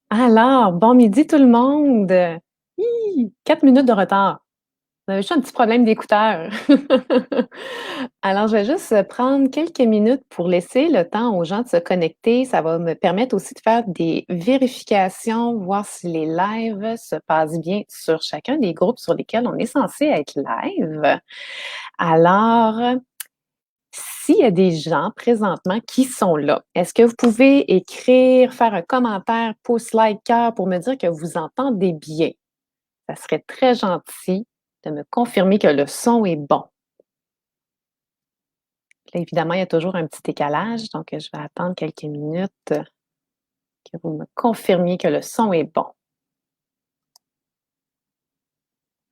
Alors, bon midi tout le monde. 4 minutes de retard. On avait juste un petit problème d'écouteur. Alors, je vais juste prendre quelques minutes pour laisser le temps aux gens de se connecter. Ça va me permettre aussi de faire des vérifications, voir si les lives se passent bien sur chacun des groupes sur lesquels on est censé être live. Alors, s'il y a des gens présentement qui sont là, est-ce que vous pouvez écrire, faire un commentaire, pouce, like, cœur pour me dire que vous entendez bien? Ça serait très gentil de me confirmer que le son est bon. Là, évidemment, il y a toujours un petit décalage, donc je vais attendre quelques minutes que vous me confirmiez que le son est bon.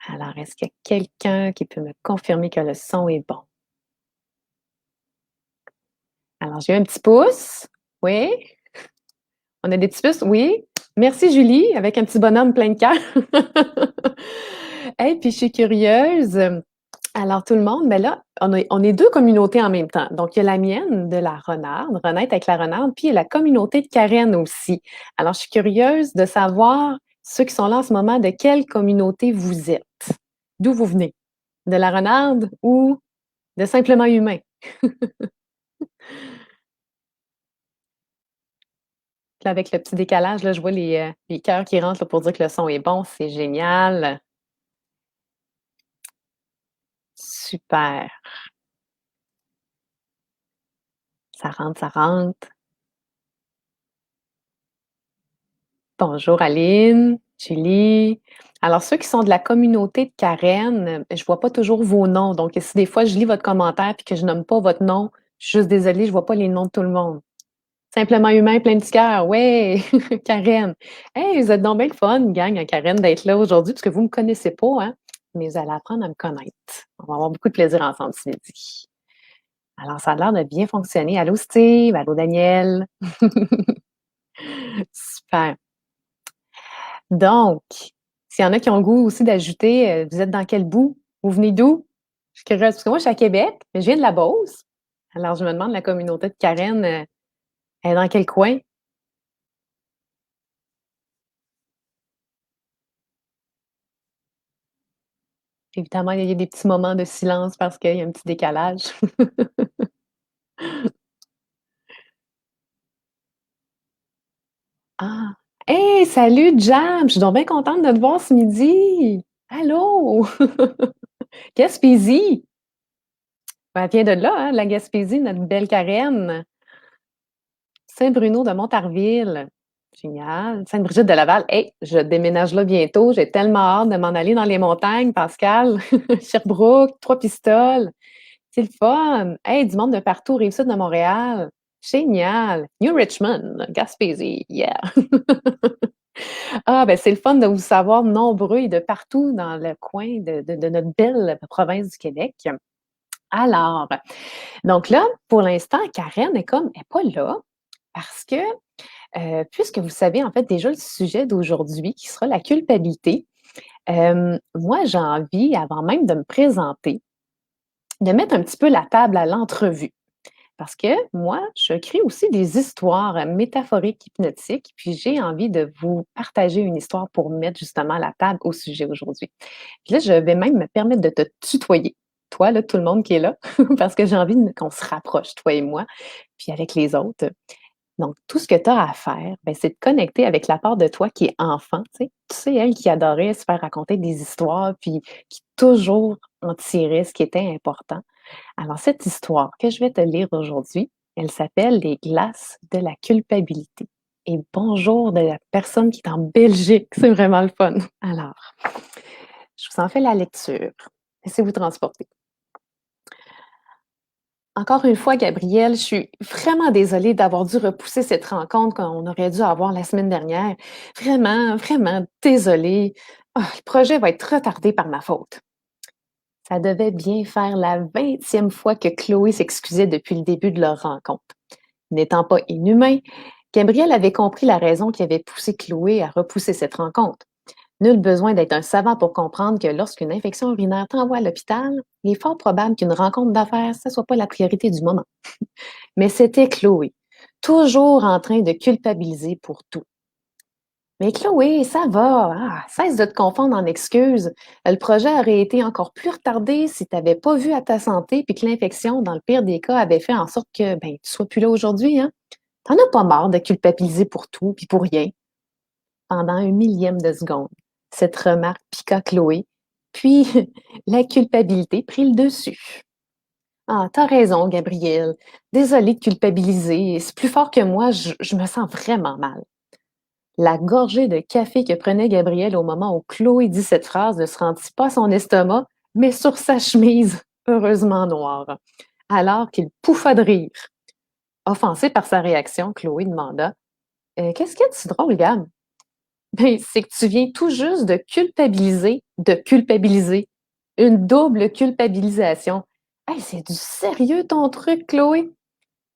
Alors, est-ce qu'il y a quelqu'un qui peut me confirmer que le son est bon? Alors, j'ai eu un petit pouce. Oui. On a des petits pouces? Oui. Merci Julie, avec un petit bonhomme plein de cœur. Et puis je suis curieuse. Alors tout le monde, ben là, on est 2 communautés en même temps. Donc il y a la mienne de la renarde, Renaître avec la renarde, puis il y a la communauté de Karen aussi. Alors je suis curieuse de savoir, ceux qui sont là en ce moment, de quelle communauté vous êtes? D'où vous venez? De la renarde ou de simplement humain? Là, avec le petit décalage, là, je vois les cœurs qui rentrent là, pour dire que le son est bon, c'est génial. Super. Ça rentre, ça rentre. Bonjour Aline, Julie. Alors, ceux qui sont de la communauté de Karen, je vois pas toujours vos noms. Donc, si des fois je lis votre commentaire puis que je nomme pas votre nom, je suis juste désolée, je vois pas les noms de tout le monde. Simplement humain, plein de petits cœurs. Ouais, Karen. Hey, vous êtes donc bien le fun, gang, à Karen, d'être là aujourd'hui, parce que vous me connaissez pas, hein, mais vous allez apprendre à me connaître. On va avoir beaucoup de plaisir ensemble ce midi. Alors, ça a l'air de bien fonctionner. Allô Steve, allô Daniel. Super. Donc, s'il y en a qui ont le goût aussi d'ajouter, vous êtes dans quel bout? Vous venez d'où? Je suis curieuse, parce que moi, je suis à Québec, mais je viens de la Beauce. Alors, je me demande, la communauté de Karen, elle est dans quel coin? Évidemment, il y a des petits moments de silence parce qu'il y a un petit décalage. Ah! Hey, salut Jam! Je suis donc bien contente de te voir ce midi! Allô! Gaspésie! Ben, elle vient de là, hein, de la Gaspésie, notre belle Karen. Saint-Bruno de Montarville. Génial. Sainte-Brigitte de Laval. Hey, je déménage là bientôt. J'ai tellement hâte de m'en aller dans les montagnes, Pascal. Sherbrooke, Trois-Pistoles. C'est le fun. Hey, du monde de partout, Rive-Sud de Montréal. Génial. New Richmond, Gaspésie. Yeah. Ah, ben c'est le fun de vous savoir nombreux et de partout dans le coin de notre belle province du Québec. Alors, donc là, pour l'instant, Karen est comme, elle n'est pas là parce que puisque vous savez, en fait, déjà le sujet d'aujourd'hui qui sera la culpabilité, moi, j'ai envie, avant même de me présenter, de mettre un petit peu la table à l'entrevue. Parce que moi, je crée aussi des histoires métaphoriques hypnotiques, puis j'ai envie de vous partager une histoire pour mettre justement la table au sujet aujourd'hui. Puis là, je vais même me permettre de te tutoyer. Toi, là, tout le monde qui est là, parce que j'ai envie qu'on se rapproche, toi et moi, puis avec les autres. Donc, tout ce que tu as à faire, ben, c'est de connecter avec la part de toi qui est enfant, tu sais. Tu sais, elle qui adorait se faire raconter des histoires, puis qui toujours en tirait ce qui était important. Alors, cette histoire que je vais te lire aujourd'hui, elle s'appelle Les glaces de la culpabilité. Et bonjour de la personne qui est en Belgique, c'est vraiment le fun. Alors, je vous en fais la lecture. Laissez-vous transporter. Encore une fois, Gabrielle, je suis vraiment désolée d'avoir dû repousser cette rencontre qu'on aurait dû avoir la semaine dernière. Vraiment, vraiment désolée. Ah, le projet va être retardé par ma faute. Ça devait bien faire la 20e fois que Chloé s'excusait depuis le début de leur rencontre. N'étant pas inhumain, Gabriel avait compris la raison qui avait poussé Chloé à repousser cette rencontre. Nul besoin d'être un savant pour comprendre que lorsqu'une infection urinaire t'envoie à l'hôpital, il est fort probable qu'une rencontre d'affaires, ne soit pas la priorité du moment. Mais c'était Chloé, toujours en train de culpabiliser pour tout. Mais Chloé, ça va. Ah, cesse de te confondre en excuses. Le projet aurait été encore plus retardé si tu n'avais pas vu à ta santé puis que l'infection, dans le pire des cas, avait fait en sorte que ben, tu sois plus là aujourd'hui, hein? T'en as pas marre de culpabiliser pour tout puis pour rien. Pendant un millième de seconde, cette remarque piqua Chloé, puis la culpabilité prit le dessus. Ah, t'as raison, Gabrielle. Désolée de culpabiliser. C'est plus fort que moi, je me sens vraiment mal. La gorgée de café que prenait Gabriel au moment où Chloé dit cette phrase ne se rendit pas à son estomac, mais sur sa chemise, heureusement noire, alors qu'il pouffa de rire. Offensée par sa réaction, Chloé demanda Qu'est-ce qu'il y a de si drôle, Gab? Ben, c'est que tu viens tout juste de culpabiliser. Une double culpabilisation. Hey, c'est du sérieux ton truc, Chloé?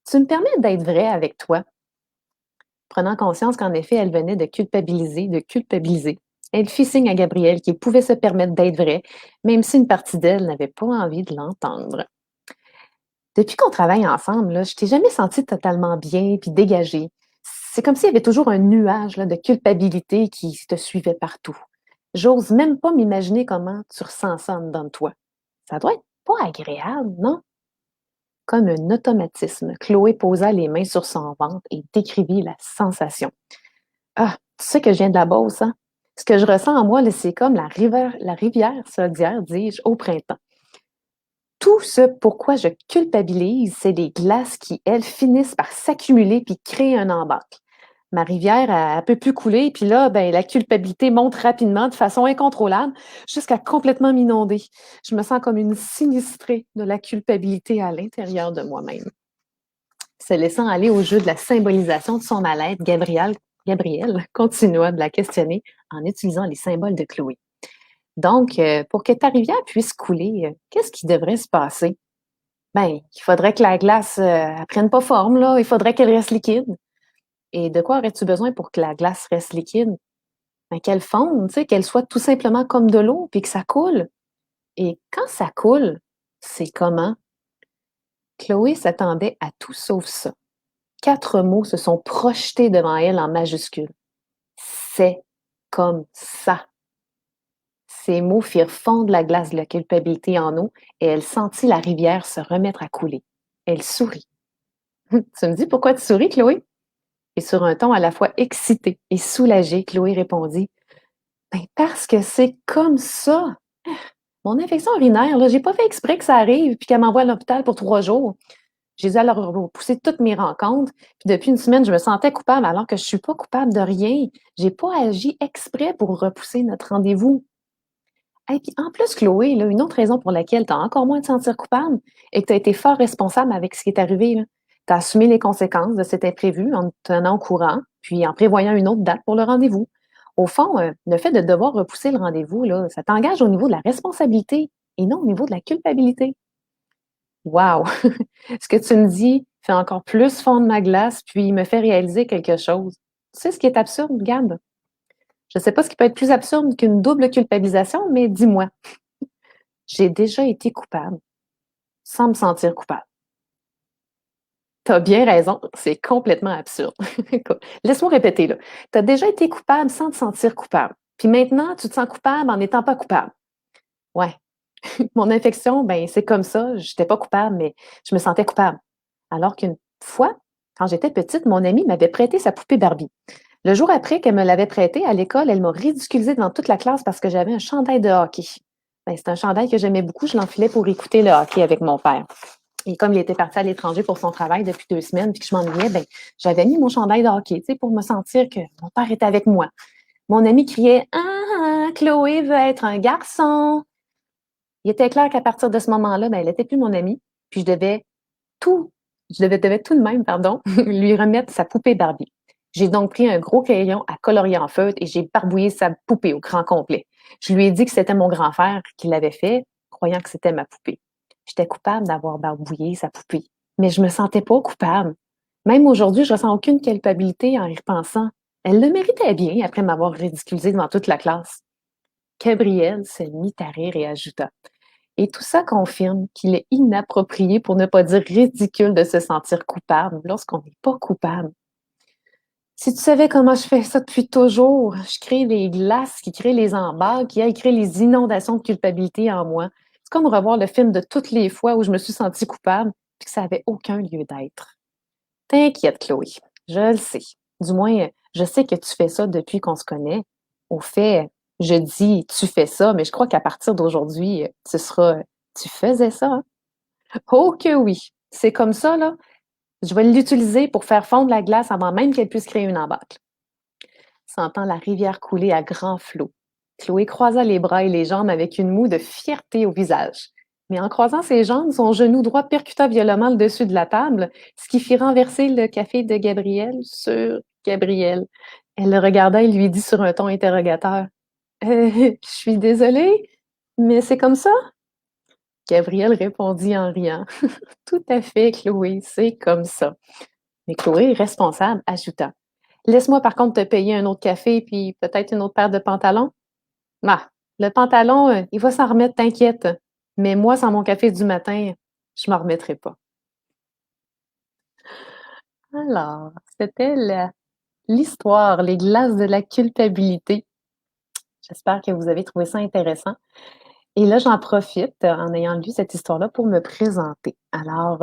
Tu me permets d'être vraie avec toi. Prenant conscience qu'en effet, elle venait de culpabiliser. Elle fit signe à Gabriel qu'il pouvait se permettre d'être vrai, même si une partie d'elle n'avait pas envie de l'entendre. Depuis qu'on travaille ensemble, là, je t'ai jamais sentie totalement bien puis dégagée. C'est comme s'il y avait toujours un nuage là, de culpabilité qui te suivait partout. J'ose même pas m'imaginer comment tu ressens ça en dedans de toi. Ça doit être pas agréable, non? Comme un automatisme, Chloé posa les mains sur son ventre et décrivit la sensation. Ah, tu sais que je viens de la Beauce, hein? Ce que je ressens en moi, là, c'est comme la rivière Chaudière, dis-je, au printemps. Tout ce pourquoi je culpabilise, c'est les glaces qui, elles, finissent par s'accumuler puis créer un embâcle. Ma rivière, elle peut plus couler, puis là, ben, la culpabilité monte rapidement de façon incontrôlable jusqu'à complètement m'inonder. Je me sens comme une sinistrée de la culpabilité à l'intérieur de moi-même. Se laissant aller au jeu de la symbolisation de son mal-être, Gabrielle continua de la questionner en utilisant les symboles de Chloé. Donc, pour que ta rivière puisse couler, qu'est-ce qui devrait se passer? Ben, il faudrait que la glace elle prenne pas forme, là. Il faudrait qu'elle reste liquide. Et de quoi aurais-tu besoin pour que la glace reste liquide? Ben, qu'elle fonde, tu sais, qu'elle soit tout simplement comme de l'eau, puis que ça coule. Et quand ça coule, c'est comment? Chloé s'attendait à tout sauf ça. 4 mots se sont projetés devant elle en majuscules. C'est comme ça. Ces mots firent fondre la glace de la culpabilité en eau et elle sentit la rivière se remettre à couler. Elle sourit. Tu me dis pourquoi tu souris, Chloé? Et sur un ton à la fois excité et soulagé, Chloé répondit ben parce que c'est comme ça. Mon infection urinaire, là, j'ai pas fait exprès que ça arrive puis qu'elle m'envoie à l'hôpital pour 3 jours. J'ai dû alors repousser toutes mes rencontres. Puis depuis une semaine, je me sentais coupable alors que je suis pas coupable de rien. J'ai pas agi exprès pour repousser notre rendez-vous. Et puis en plus, Chloé, là, une autre raison pour laquelle tu as encore moins de sentir coupable et que tu as été fort responsable avec ce qui est arrivé. Tu as assumé les conséquences de cet imprévu en te tenant au courant, puis en prévoyant une autre date pour le rendez-vous. Au fond, le fait de devoir repousser le rendez-vous, là, ça t'engage au niveau de la responsabilité et non au niveau de la culpabilité. Wow! Ce que tu me dis fait encore plus fondre ma glace, puis me fait réaliser quelque chose. Tu sais ce qui est absurde, Gab? Je ne sais pas ce qui peut être plus absurde qu'une double culpabilisation, mais dis-moi, j'ai déjà été coupable sans me sentir coupable. Tu as bien raison, c'est complètement absurde. Laisse-moi répéter, là. Tu as déjà été coupable sans te sentir coupable. Puis maintenant, tu te sens coupable en n'étant pas coupable. Ouais. Mon infection, ben, c'est comme ça. Je n'étais pas coupable, mais je me sentais coupable. Alors qu'une fois, quand j'étais petite, mon amie m'avait prêté sa poupée Barbie. Le jour après qu'elle me l'avait prêtée à l'école, elle m'a ridiculisée devant toute la classe parce que j'avais un chandail de hockey. Ben, c'est un chandail que j'aimais beaucoup. Je l'enfilais pour écouter le hockey avec mon père. Et comme il était parti à l'étranger pour son travail depuis 2 semaines, puis que je m'ennuyais, ben, j'avais mis mon chandail de hockey, tu sais, pour me sentir que mon père était avec moi. Mon ami criait ah, Chloé veut être un garçon. Il était clair qu'à partir de ce moment-là, ben, elle n'était plus mon amie. Puis tout, devais tout de même, pardon, lui remettre sa poupée Barbie. J'ai donc pris un gros crayon à colorier en feutre et j'ai barbouillé sa poupée au grand complet. Je lui ai dit que c'était mon grand frère qui l'avait fait, croyant que c'était ma poupée. J'étais coupable d'avoir barbouillé sa poupée, mais je me sentais pas coupable. Même aujourd'hui, je ressens aucune culpabilité en y repensant. Elle le méritait bien après m'avoir ridiculisée devant toute la classe. Gabrielle se mit à rire et ajouta et tout ça confirme qu'il est inapproprié, pour ne pas dire ridicule, de se sentir coupable lorsqu'on n'est pas coupable. Si tu savais comment je fais ça depuis toujours, je crée des glaces qui créent les embals, qui a créé les inondations de culpabilité en moi. C'est comme revoir le film de toutes les fois où je me suis sentie coupable, puis que ça avait aucun lieu d'être. T'inquiète, Chloé, je le sais. Du moins, je sais que tu fais ça depuis qu'on se connaît. Au fait, je dis tu fais ça, mais je crois qu'à partir d'aujourd'hui, ce sera tu faisais ça, hein? Oh que oui! C'est comme ça, là. Je vais l'utiliser pour faire fondre la glace avant même qu'elle puisse créer une embâcle. Sentant la rivière couler à grands flots, Chloé croisa les bras et les jambes avec une moue de fierté au visage. Mais en croisant ses jambes, son genou droit percuta violemment le dessus de la table, ce qui fit renverser le café de Gabrielle sur Gabrielle. Elle le regarda et lui dit sur un ton interrogateur: Je suis désolée, mais c'est comme ça? Gabrielle répondit en riant: Tout à fait, Chloé, c'est comme ça. Mais Chloé, responsable, ajouta: Laisse-moi par contre te payer un autre café puis peut-être une autre paire de pantalons. Ah, le pantalon, il va s'en remettre, t'inquiète. Mais moi, sans mon café du matin, je m'en remettrai pas. Alors, c'était l'histoire, les glaces de la culpabilité. J'espère que vous avez trouvé ça intéressant. Et là, j'en profite, en ayant lu cette histoire-là, pour me présenter. Alors,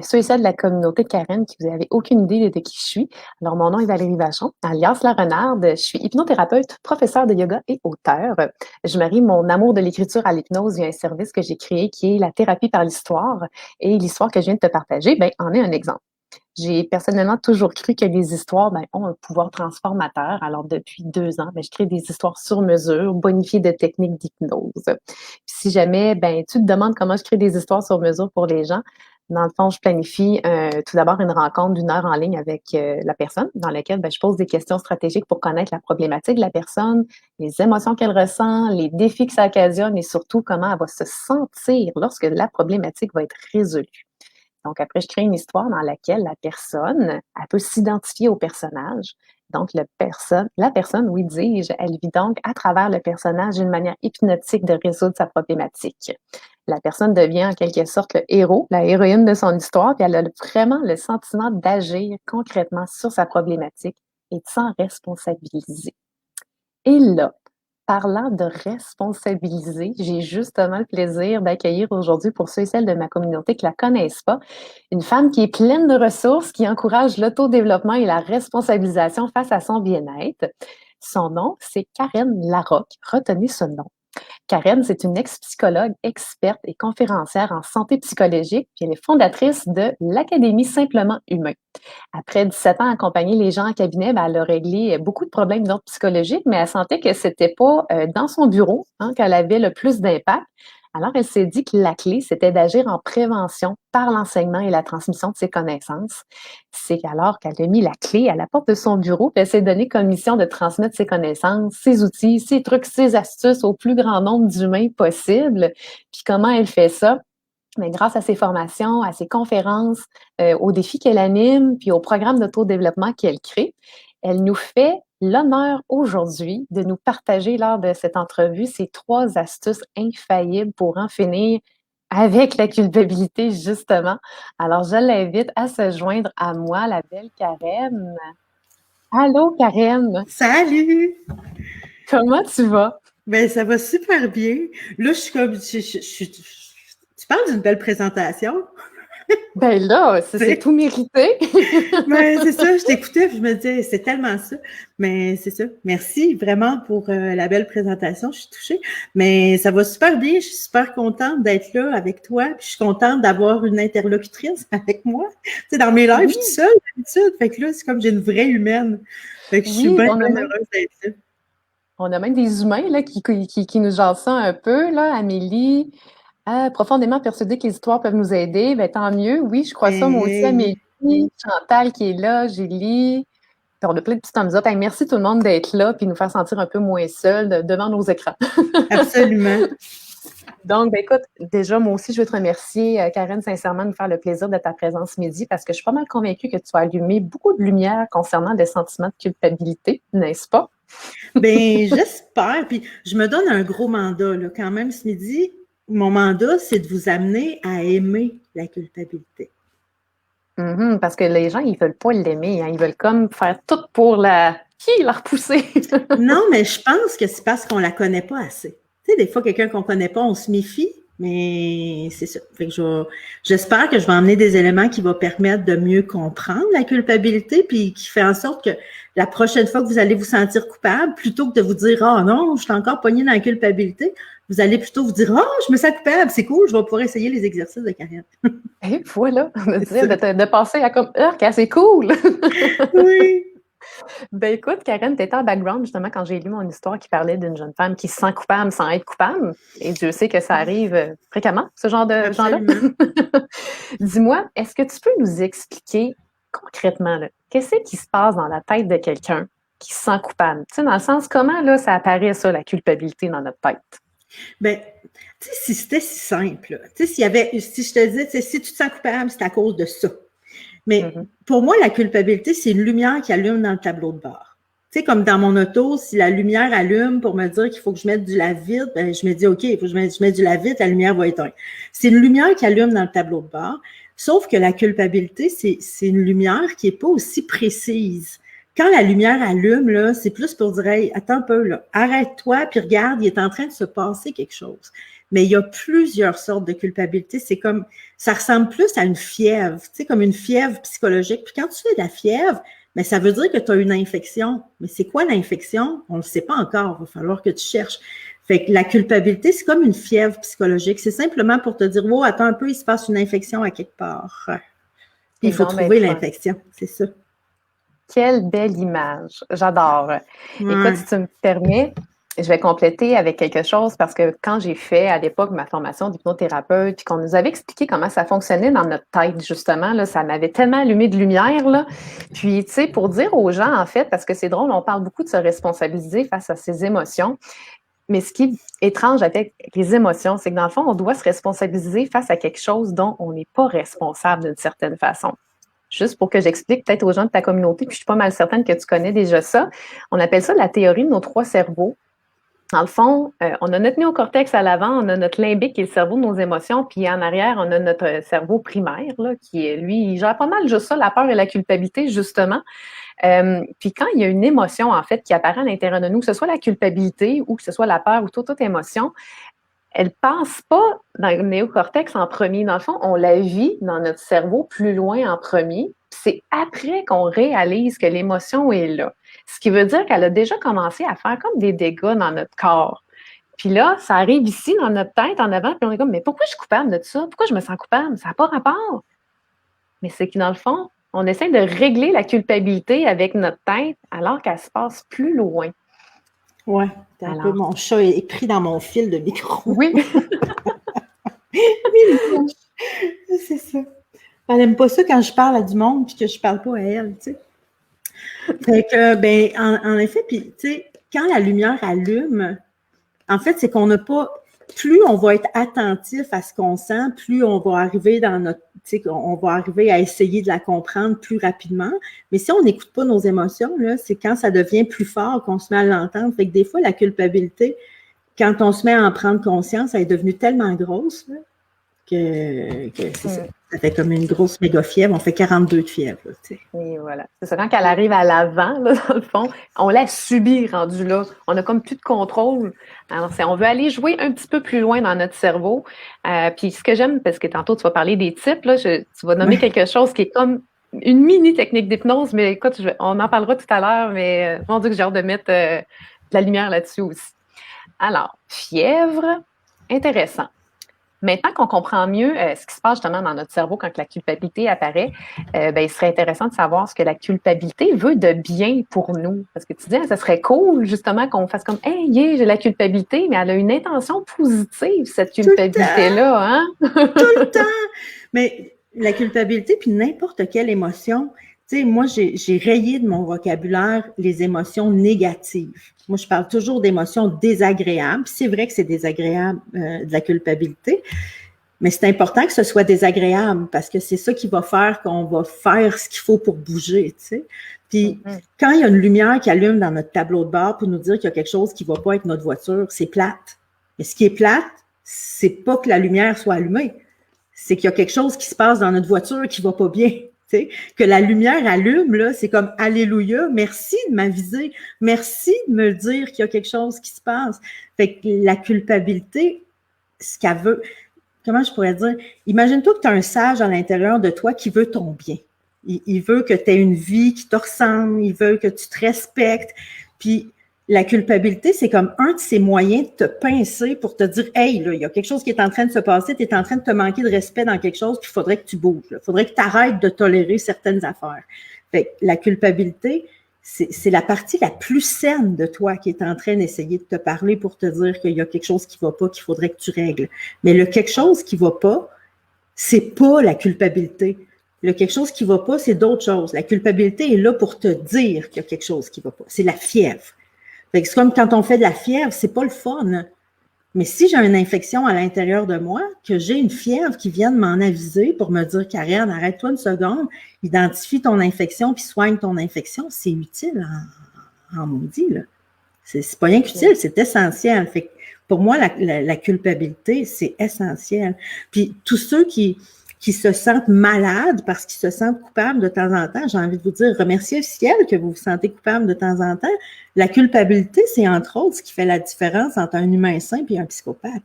ceux et celles de la communauté de Karen qui vous avez aucune idée de qui je suis. Alors, mon nom est Valérie Vachon, alias La Renarde. Je suis hypnothérapeute, professeure de yoga et auteure. Je marie mon amour de l'écriture à l'hypnose via un service que j'ai créé qui est la thérapie par l'histoire. Et l'histoire que je viens de te partager, en est un exemple. J'ai personnellement toujours cru que les histoires ont un pouvoir transformateur. Alors, depuis 2 ans, je crée des histoires sur mesure, bonifiées de techniques d'hypnose. Puis si jamais tu te demandes comment je crée des histoires sur mesure pour les gens, dans le fond, je planifie tout d'abord une rencontre d'1 heure en ligne avec la personne, dans laquelle je pose des questions stratégiques pour connaître la problématique de la personne, les émotions qu'elle ressent, les défis que ça occasionne et surtout comment elle va se sentir lorsque la problématique va être résolue. Donc, après, je crée une histoire dans laquelle la personne, elle peut s'identifier au personnage. Donc, la personne, oui, dis-je, elle vit donc à travers le personnage d'une manière hypnotique de résoudre sa problématique. La personne devient en quelque sorte le héros, la héroïne de son histoire, puis elle a vraiment le sentiment d'agir concrètement sur sa problématique et de s'en responsabiliser. Et là, parlant de responsabiliser, j'ai justement le plaisir d'accueillir aujourd'hui, pour ceux et celles de ma communauté qui ne la connaissent pas, une femme qui est pleine de ressources, qui encourage l'autodéveloppement et la responsabilisation face à son bien-être. Son nom, c'est Karen Larocque. Retenez ce nom. Karen, c'est une ex-psychologue, experte et conférencière en santé psychologique, puis elle est fondatrice de l'Académie Simplement Humain. Après 17 ans à accompagner les gens en cabinet, elle a réglé beaucoup de problèmes d'ordre psychologique, mais elle sentait que c'était pas dans son bureau qu'elle avait le plus d'impact. Alors, elle s'est dit que la clé, c'était d'agir en prévention par l'enseignement et la transmission de ses connaissances. C'est alors qu'elle a mis la clé à la porte de son bureau, puis elle s'est donnée comme mission de transmettre ses connaissances, ses outils, ses trucs, ses astuces au plus grand nombre d'humains possible. Puis comment elle fait ça? Mais grâce à ses formations, à ses conférences, aux défis qu'elle anime, puis aux programmes d'autodéveloppement qu'elle crée, elle nous fait l'honneur aujourd'hui de nous partager lors de cette entrevue ces 3 astuces infaillibles pour en finir avec la culpabilité, justement. Alors, je l'invite à se joindre à moi, la belle Karen. Allô, Karen! Salut! Comment tu vas? Ben, ça va super bien. Là, je suis comme, tu parles d'une belle présentation, Ben là, tu c'est tout sais. mérité. Ben, c'est ça, je t'écoutais, puis je me disais, c'est tellement ça. Mais c'est ça. Merci vraiment pour la belle présentation, je suis touchée. Mais ça va super bien, je suis super contente d'être là avec toi, puis je suis contente d'avoir une interlocutrice avec moi. Tu sais, dans mes lives, je Oui, suis seule d'habitude. Fait que là, c'est comme j'ai une vraie humaine. Fait que je suis oui, bien, on a bien même heureuse d'être là. On a même des humains là, qui nous jasent ça un peu, là. Amélie, profondément persuadée que les histoires peuvent nous aider. Ben, tant mieux. Oui, je crois ça, moi aussi, Hey, Amélie. Chantal qui est là, Julie. Puis on a plein de petits thumbs up. Hey, merci tout le monde d'être là puis nous faire sentir un peu moins seuls devant nos écrans. absolument. Donc, écoute, déjà, moi aussi, je veux te remercier, Karen, sincèrement, de nous faire le plaisir de ta présence midi parce que je suis pas mal convaincue que tu as allumé beaucoup de lumière concernant les sentiments de culpabilité, n'est-ce pas? Ben, j'espère. Puis, je me donne un gros mandat, là, quand même, ce midi. Mon mandat, c'est de vous amener à aimer la culpabilité. Parce que les gens, ils veulent pas l'aimer, hein. Ils veulent comme faire tout pour la repousser. Non, mais je pense que c'est parce qu'on la connaît pas assez. Tu sais, des fois, quelqu'un qu'on connaît pas, on se méfie, mais c'est ça. Fait que j'espère que je vais emmener des éléments qui vont permettre de mieux comprendre la culpabilité, puis qui fait en sorte que la prochaine fois que vous allez vous sentir coupable, plutôt que de vous dire « Ah non, je suis encore pognée dans la culpabilité », vous allez plutôt vous dire « Ah, je me sens coupable, c'est cool, je vais pouvoir essayer les exercices de Karen. » Et voilà, de passer à comme « c'est cool! » Oui. Ben écoute, Karen, tu étais en background justement quand j'ai lu mon histoire qui parlait d'une jeune femme qui se sent coupable sans être coupable. Et Dieu sait que ça arrive fréquemment, ce genre de gens-là. Dis-moi, est-ce que tu peux nous expliquer concrètement, là, qu'est-ce qui se passe dans la tête de quelqu'un qui se sent coupable? Tu sais, dans le sens, comment là, ça apparaît, ça, la culpabilité dans notre tête? Ben, tu sais, si c'était si simple, tu sais, si je te disais, si tu te sens coupable, c'est à cause de ça. Mais pour moi, la culpabilité, c'est une lumière qui allume dans le tableau de bord. Tu sais, comme dans mon auto, si la lumière allume pour me dire qu'il faut que je mette du lave-vide, ben, je me dis, OK, il faut que je mette du lave-vide, la lumière va éteindre. C'est une lumière qui allume dans le tableau de bord. Sauf que la culpabilité, c'est une lumière qui est pas aussi précise. Quand la lumière allume, là, c'est plus pour dire, hey, attends un peu, là, arrête-toi, puis regarde, il est en train de se passer quelque chose. Mais il y a plusieurs sortes de culpabilité. C'est comme, ça ressemble plus à une fièvre, tu sais, comme une fièvre psychologique. Puis quand tu fais de la fièvre, mais ça veut dire que tu as une infection. Mais c'est quoi l'infection? On ne le sait pas encore. Il va falloir que tu cherches. Fait que la culpabilité, c'est comme une fièvre psychologique. C'est simplement pour te dire, wow, attends un peu, il se passe une infection à quelque part. Puis il faut trouver l'infection. C'est ça. Quelle belle image. J'adore. Écoute, si tu me permets, je vais compléter avec quelque chose parce que quand j'ai fait à l'époque ma formation d'hypnothérapeute puis qu'on nous avait expliqué comment ça fonctionnait dans notre tête, justement, là, ça m'avait tellement allumé de lumière. Là. Puis, tu sais, pour dire aux gens, en fait, parce que c'est drôle, on parle beaucoup de se responsabiliser face à ses émotions. Mais ce qui est étrange avec les émotions, c'est que dans le fond, on doit se responsabiliser face à quelque chose dont on n'est pas responsable d'une certaine façon. Juste pour que j'explique peut-être aux gens de ta communauté, puis je suis pas mal certaine que tu connais déjà ça. On appelle ça la théorie de nos 3 cerveaux. Dans le fond, on a notre néocortex à l'avant, on a notre limbique qui est le cerveau de nos émotions, puis en arrière, on a notre cerveau primaire, là, qui est, lui, il gère pas mal juste ça, la peur et la culpabilité, justement. Puis quand il y a une émotion, en fait, qui apparaît à l'intérieur de nous, que ce soit la culpabilité ou que ce soit la peur ou toute émotion, elle passe pas dans le néocortex en premier. Dans le fond, on la vit dans notre cerveau plus loin en premier. C'est après qu'on réalise que l'émotion est là. Ce qui veut dire qu'elle a déjà commencé à faire comme des dégâts dans notre corps. Puis là, ça arrive ici dans notre tête en avant, puis on est comme, mais pourquoi je suis coupable de ça? Pourquoi je me sens coupable? Ça n'a pas rapport. Mais c'est que dans le fond, on essaie de régler la culpabilité avec notre tête alors qu'elle se passe plus loin. Oui, un peu mon chat est pris dans mon fil de micro. Oui. C'est ça. Elle n'aime pas ça quand je parle à du monde puis que je parle pas à elle, tu sais. Fait que, ben, en effet, puis, tu sais, quand la lumière allume, en fait, c'est qu'on n'a pas, plus on va être attentif à ce qu'on sent, plus on va arriver dans notre, tu sais, on va arriver à essayer de la comprendre plus rapidement. Mais si on n'écoute pas nos émotions, là, c'est quand ça devient plus fort qu'on se met à l'entendre. Fait que des fois, la culpabilité, quand on se met à en prendre conscience, elle est devenue tellement grosse, là, que c'est ça. Ça fait comme une grosse méga fièvre. On fait 42 de fièvre. Là, tu sais. Et voilà. C'est ça. Quand elle arrive à l'avant, là, dans le fond, on l'a subi rendu là. On a comme plus de contrôle. Alors, on veut aller jouer un petit peu plus loin dans notre cerveau. Puis ce que j'aime, parce que tantôt, tu vas parler des types, là, tu vas nommer quelque chose qui est comme une mini technique d'hypnose, mais écoute, on en parlera tout à l'heure, mais mon Dieu que j'ai hâte de mettre de la lumière là-dessus aussi. Alors, fièvre, intéressant. Maintenant qu'on comprend mieux ce qui se passe justement dans notre cerveau quand la culpabilité apparaît, il serait intéressant de savoir ce que la culpabilité veut de bien pour nous. Parce que tu dis, ça serait cool justement qu'on fasse comme « Hey, yeah, j'ai la culpabilité », mais elle a une intention positive, cette culpabilité-là. Hein? Tout le temps! Mais la culpabilité, puis n'importe quelle émotion, tu sais, moi, j'ai rayé de mon vocabulaire les émotions négatives. Moi, je parle toujours d'émotions désagréables. C'est vrai que c'est désagréable, de la culpabilité, mais c'est important que ce soit désagréable parce que c'est ça qui va faire qu'on va faire ce qu'il faut pour bouger, tu sais. Puis, quand il y a une lumière qui allume dans notre tableau de bord pour nous dire qu'il y a quelque chose qui ne va pas avec notre voiture, c'est plate. Mais ce qui est plate, c'est pas que la lumière soit allumée. C'est qu'il y a quelque chose qui se passe dans notre voiture qui ne va pas bien. sais, que la lumière allume, là, c'est comme Alléluia, merci de m'aviser, merci de me dire qu'il y a quelque chose qui se passe. Fait que la culpabilité, ce qu'elle veut, comment je pourrais dire, imagine-toi que tu as un sage à l'intérieur de toi qui veut ton bien. Il veut que tu aies une vie qui te ressemble, il veut que tu te respectes, puis la culpabilité, c'est comme un de ces moyens de te pincer pour te dire « Hey, là, il y a quelque chose qui est en train de se passer, tu es en train de te manquer de respect dans quelque chose, puis il faudrait que tu bouges. Il faudrait que tu arrêtes de tolérer certaines affaires. » Fait que la culpabilité, c'est la partie la plus saine de toi qui est en train d'essayer de te parler pour te dire qu'il y a quelque chose qui va pas, qu'il faudrait que tu règles. Mais le quelque chose qui va pas, c'est pas la culpabilité. Le quelque chose qui va pas, c'est d'autres choses. La culpabilité est là pour te dire qu'il y a quelque chose qui va pas. C'est la fièvre. Fait que c'est comme quand on fait de la fièvre, c'est pas le fun. Mais si j'ai une infection à l'intérieur de moi, que j'ai une fièvre qui vient de m'en aviser pour me dire « Karen, arrête-toi une seconde, identifie ton infection puis soigne ton infection », c'est utile en maudit, là. C'est pas rien qu'utile, c'est essentiel. Fait que pour moi, la culpabilité, c'est essentiel. Puis tous ceux qui se sentent malades parce qu'ils se sentent coupables de temps en temps, j'ai envie de vous dire, remerciez le ciel que vous vous sentez coupable de temps en temps. La culpabilité, c'est entre autres ce qui fait la différence entre un humain sain et un psychopathe.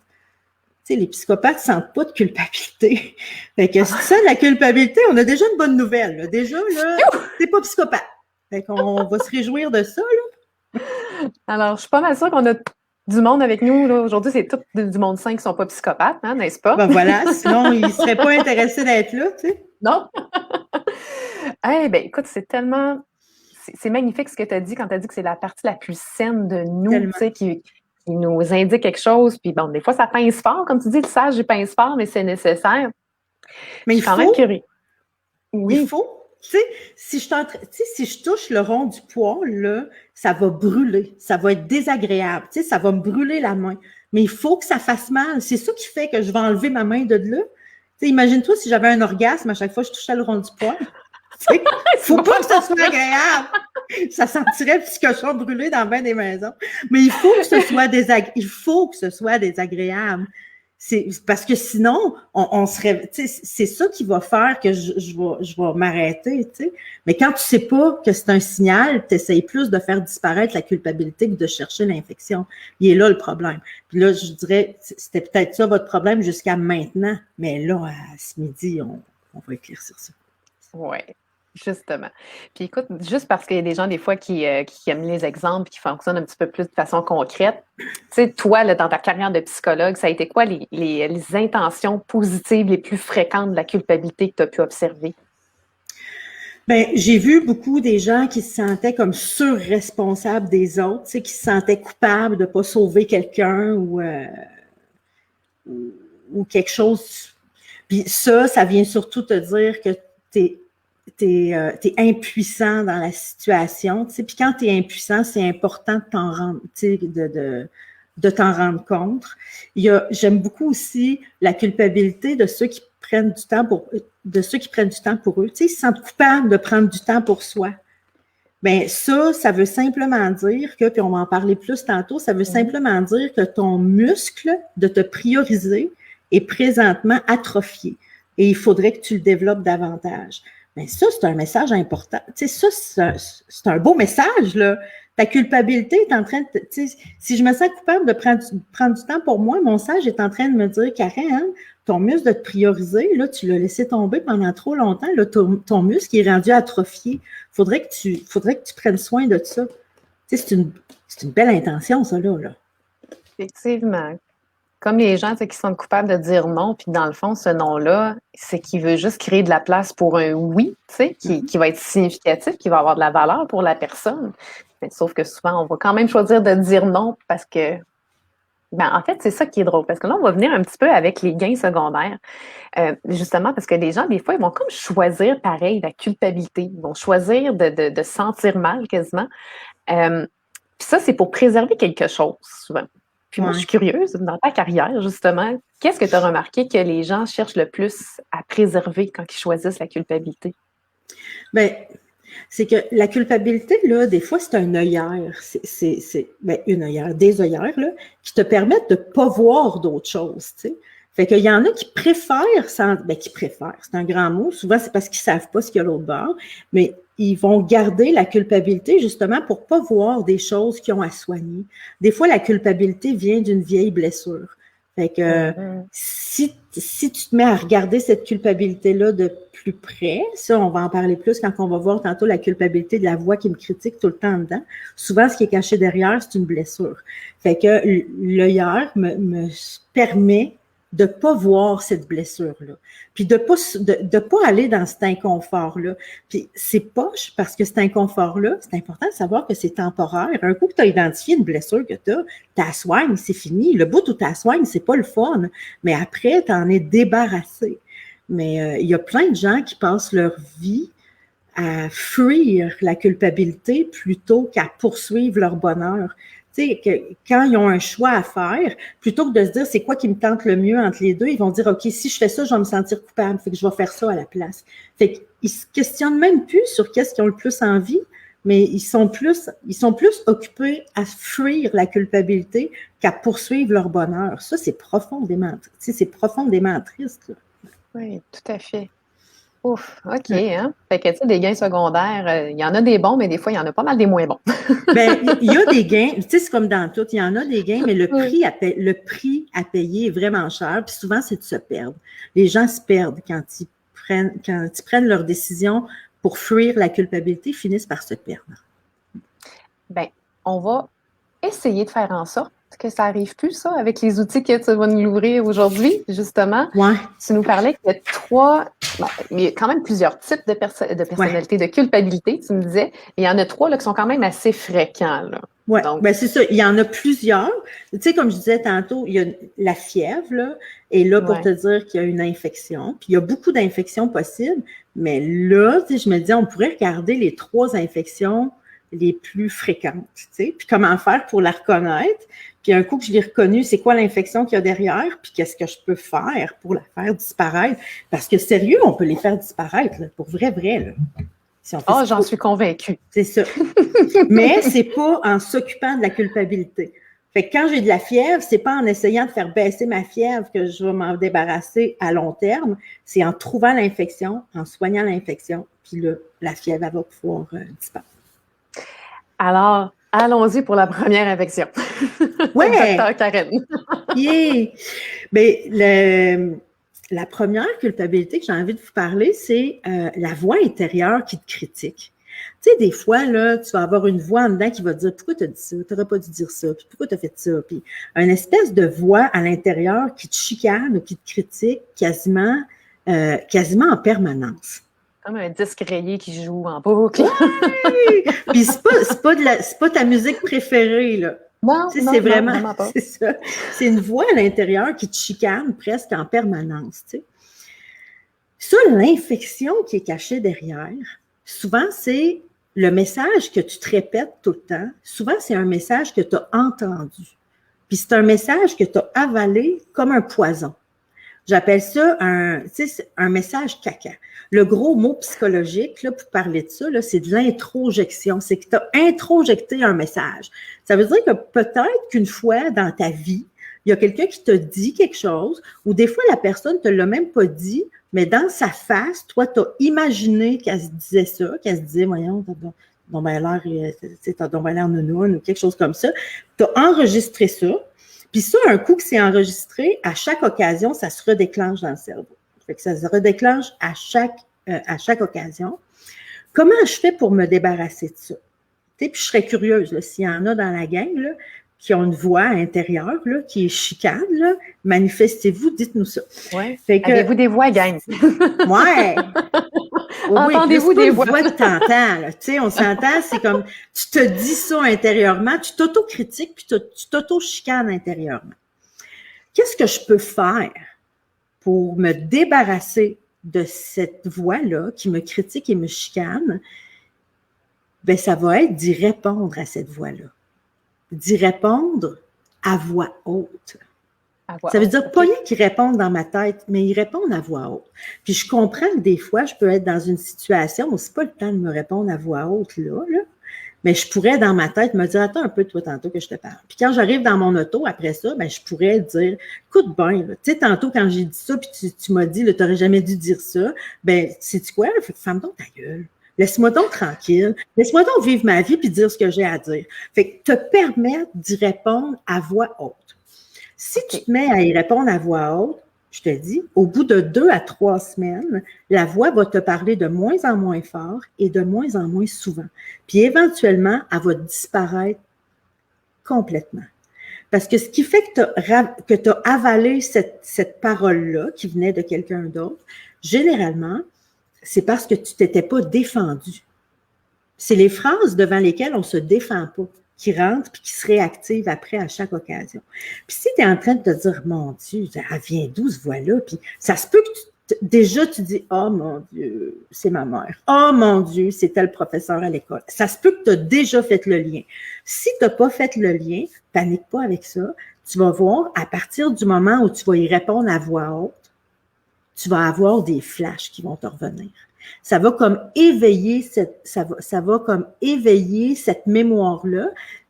Tu sais, les psychopathes ne sentent pas de culpabilité. Fait que c'est ça, la culpabilité, on a déjà une bonne nouvelle. Là. Déjà, là, t'es pas psychopathe. Fait qu'on va se réjouir de ça, là. Alors, je suis pas mal sûre qu'on a du monde avec nous, là. Aujourd'hui, c'est tout du monde sain qui sont pas psychopathes, hein, n'est-ce pas? Ben voilà, sinon, ils seraient pas intéressés d'être là, tu sais. Non? Eh bien, écoute, c'est tellement... C'est magnifique ce que tu as dit quand tu as dit que c'est la partie la plus saine de nous, tu sais, qui nous indique quelque chose. Puis bon, des fois, ça pince fort. Comme tu dis, le sage, il pince fort, mais c'est nécessaire. Mais il faut... Oui. Il faut... Tu sais, si je touche le rond du poil, là, ça va brûler. Ça va être désagréable. Tu sais, ça va me brûler la main. Mais il faut que ça fasse mal. C'est ça qui fait que je vais enlever ma main de là. Tu sais, imagine-toi si j'avais un orgasme à chaque fois que je touchais le rond du poil. Il faut pas que ça soit agréable. Ça sentirait le petit cochon brûlé dans bien des maisons. Mais il faut que ce soit désagréable. C'est parce que sinon, on serait, tu sais, c'est ça qui va faire que je vais m'arrêter, tu sais. Mais quand tu sais pas que c'est un signal, tu essayes plus de faire disparaître la culpabilité que de chercher l'infection. Il est là le problème. Puis là, je dirais, c'était peut-être ça votre problème jusqu'à maintenant. Mais là, à ce midi, on va éclaircir ça. Oui. Justement. Puis écoute, juste parce qu'il y a des gens des fois qui aiment les exemples, qui fonctionnent un petit peu plus de façon concrète. Tu sais, toi, là, dans ta carrière de psychologue, ça a été quoi les intentions positives les plus fréquentes de la culpabilité que tu as pu observer? Bien, j'ai vu beaucoup des gens qui se sentaient comme surresponsables des autres, tu sais, qui se sentaient coupables de ne pas sauver quelqu'un ou quelque chose. Puis ça vient surtout te dire que t'es impuissant dans la situation, tu sais. Puis quand t'es impuissant, c'est important de t'en rendre, tu sais, de t'en rendre compte. J'aime beaucoup aussi la culpabilité de ceux qui prennent du temps pour eux. Tu sais, ils se sentent coupables de prendre du temps pour soi. Bien, ça veut simplement dire que, puis on va en parler plus tantôt, ça veut simplement dire que ton muscle de te prioriser est présentement atrophié. Et il faudrait que tu le développes davantage. Mais ça, c'est un message important. Tu sais, ça, c'est un beau message, là. Ta culpabilité est en train de... Tu sais, si je me sens coupable de prendre du temps pour moi, mon sage est en train de me dire, Karen, ton muscle de te prioriser, là, tu l'as laissé tomber pendant trop longtemps, là, ton muscle est rendu atrophié. Faudrait que tu prennes soin de ça. Tu sais, c'est une belle intention, ça, là. Effectivement. Comme les gens qui sont coupables de dire non, puis dans le fond, ce non-là, c'est qu'il veut juste créer de la place pour un oui, tu sais, qui va être significatif, qui va avoir de la valeur pour la personne. Mais sauf que souvent, on va quand même choisir de dire non parce que, en fait, c'est ça qui est drôle. Parce que là, on va venir un petit peu avec les gains secondaires. Justement, parce que les gens, des fois, ils vont comme choisir pareil la culpabilité. Ils vont choisir de sentir mal quasiment. Puis ça, c'est pour préserver quelque chose, souvent. Puis moi, je suis curieuse, dans ta carrière, justement, qu'est-ce que tu as remarqué que les gens cherchent le plus à préserver quand ils choisissent la culpabilité? Bien, c'est que la culpabilité, là, des fois, c'est un œillère. C'est une œillère, des œillères, là, qui te permettent de ne pas voir d'autres choses, tu sais. Fait qu'il y en a qui préfèrent, qui préfèrent, c'est un grand mot, souvent c'est parce qu'ils savent pas ce qu'il y a l'autre bord, mais ils vont garder la culpabilité justement pour pas voir des choses qu'ils ont à soigner. Des fois, la culpabilité vient d'une vieille blessure. Fait que si tu te mets à regarder cette culpabilité-là de plus près, ça, on va en parler plus quand on va voir tantôt la culpabilité de la voix qui me critique tout le temps dedans. Souvent, ce qui est caché derrière, c'est une blessure. Fait que l'œilleur me permet de pas voir cette blessure-là, puis de pas aller dans cet inconfort-là. Puis c'est poche parce que cet inconfort-là, c'est important de savoir que c'est temporaire. Un coup que tu as identifié une blessure que tu as soignes, c'est fini. Le bout où tu soignes, c'est pas le fun, mais après, tu en es débarrassé. Mais il y a plein de gens qui passent leur vie à fuir la culpabilité plutôt qu'à poursuivre leur bonheur. Tu sais, quand ils ont un choix à faire, plutôt que de se dire c'est quoi qui me tente le mieux entre les deux, ils vont dire OK, si je fais ça, je vais me sentir coupable, fait que je vais faire ça à la place. Fait qu'ils se questionnent même plus sur qu'est-ce qu'ils ont le plus envie, mais ils sont plus occupés à fuir la culpabilité qu'à poursuivre leur bonheur. Ça, c'est profondément triste, là. Oui, tout à fait. Ouf, OK, hein? Fait que, tu sais, des gains secondaires, il y en a des bons, mais des fois, il y en a pas mal des moins bons. Ben, il y a des gains, tu sais, c'est comme dans tout, il y en a des gains, mais le prix à payer est vraiment cher, puis souvent, c'est de se perdre. Les gens se perdent quand ils prennent leurs décisions pour fuir la culpabilité, ils finissent par se perdre. Ben, on va essayer de faire en sorte que ça arrive plus, ça, avec les outils que tu vas nous ouvrir aujourd'hui, justement. Ouais. Tu nous parlais qu'il y a il y a quand même plusieurs types de personnalités, de culpabilité, tu me disais. Il y en a 3 là, qui sont quand même assez fréquents, là. Oui, Donc, ben c'est ça. Il y en a plusieurs. Tu sais, comme je disais tantôt, il y a la fièvre, là, est là pour te dire qu'il y a une infection. Puis il y a beaucoup d'infections possibles. Mais là, tu sais, je me dis, on pourrait regarder les 3 infections les plus fréquentes, tu sais, puis comment faire pour la reconnaître. Puis un coup que je l'ai reconnue, c'est quoi l'infection qu'il y a derrière, puis qu'est-ce que je peux faire pour la faire disparaître. Parce que sérieux, on peut les faire disparaître, là, pour vrai, là. Si j'en suis convaincue. C'est ça. Mais c'est pas en s'occupant de la culpabilité. Fait que quand j'ai de la fièvre, c'est pas en essayant de faire baisser ma fièvre que je vais m'en débarrasser à long terme. C'est en trouvant l'infection, en soignant l'infection, puis là, la fièvre, elle va pouvoir disparaître. Alors, allons-y pour la première infection. Ouais. Docteur Karen. Yeah. Ben, la première culpabilité que j'ai envie de vous parler, c'est la voix intérieure qui te critique. Tu sais, des fois, là, tu vas avoir une voix en dedans qui va te dire « Pourquoi tu as dit ça? Tu n'aurais pas dû dire ça. Puis pourquoi tu as fait ça? » Puis une espèce de voix à l'intérieur qui te chicane ou qui te critique quasiment en permanence. Comme un disque rayé qui joue en boucle. Ouais! Puis c'est pas ta musique préférée, là. Non, tu sais, c'est vraiment pas. C'est ça. C'est une voix à l'intérieur qui te chicane presque en permanence, tu sais. Ça, l'infection qui est cachée derrière, souvent, c'est le message que tu te répètes tout le temps. Souvent, c'est un message que tu as entendu. Puis c'est un message que tu as avalé comme un poison. J'appelle ça un message caca. Le gros mot psychologique, là, pour parler de ça, là, c'est de l'introjection. C'est que tu as introjecté un message. Ça veut dire que peut-être qu'une fois dans ta vie, il y a quelqu'un qui t'a dit quelque chose, ou des fois, la personne ne te l'a même pas dit, mais dans sa face, toi, tu as imaginé qu'elle se disait ça, qu'elle se disait, voyons, t'as donc l'air nounoun ou quelque chose comme ça. Tu as enregistré ça. Puis ça, un coup que c'est enregistré, à chaque occasion, ça se redéclenche dans le cerveau. Fait que ça se redéclenche à chaque occasion. Comment je fais pour me débarrasser de ça? Puis je serais curieuse, là, s'il y en a dans la gang là, qui ont une voix intérieure, là, qui est chicane, là, manifestez-vous, dites-nous ça. Ouais. Avez-vous des voix, gang? Ouais! Entendez-vous des voix que t'entends, là. Tu sais, on s'entend, c'est comme, tu te dis ça intérieurement, tu t'auto-critiques, puis tu t'auto-chicanes intérieurement. Qu'est-ce que je peux faire pour me débarrasser de cette voix-là qui me critique et me chicane? Ben, ça va être d'y répondre à cette voix-là. D'y répondre à voix haute. Ça veut dire pas rien qu'ils répondent dans ma tête, mais ils répondent à voix haute. Puis je comprends que des fois, je peux être dans une situation où c'est pas le temps de me répondre à voix haute là, mais je pourrais, dans ma tête, me dire, attends un peu, toi, tantôt que je te parle. Puis quand j'arrive dans mon auto, après ça, ben, je pourrais dire, écoute bien, tu sais, tantôt, quand j'ai dit ça, puis tu m'as dit, tu n'aurais jamais dû dire ça, ben, sais-tu quoi? Fait que ferme donc ta gueule. Laisse-moi donc tranquille. Laisse-moi donc vivre ma vie puis dire ce que j'ai à dire. Fait que te permettre d'y répondre à voix haute. Si tu te mets à y répondre à voix haute, je te dis, au bout de 2 à 3 semaines, la voix va te parler de moins en moins fort et de moins en moins souvent. Puis éventuellement, elle va disparaître complètement. Parce que ce qui fait que tu as avalé cette parole-là qui venait de quelqu'un d'autre, généralement, c'est parce que tu t'étais pas défendu. C'est les phrases devant lesquelles on se défend pas, qui rentrent puis qui se réactivent après à chaque occasion. Puis si tu es en train de te dire, mon Dieu, elle vient d'où ce voix-là? Puis ça se peut que déjà tu dis, oh mon Dieu, c'est ma mère. Oh mon Dieu, c'est tel professeur à l'école. Ça se peut que tu as déjà fait le lien. Si tu n'as pas fait le lien, panique pas avec ça. Tu vas voir, à partir du moment où tu vas y répondre à voix haute, tu vas avoir des flashs qui vont te revenir. Ça va comme éveiller ça va comme éveiller cette mémoire-là,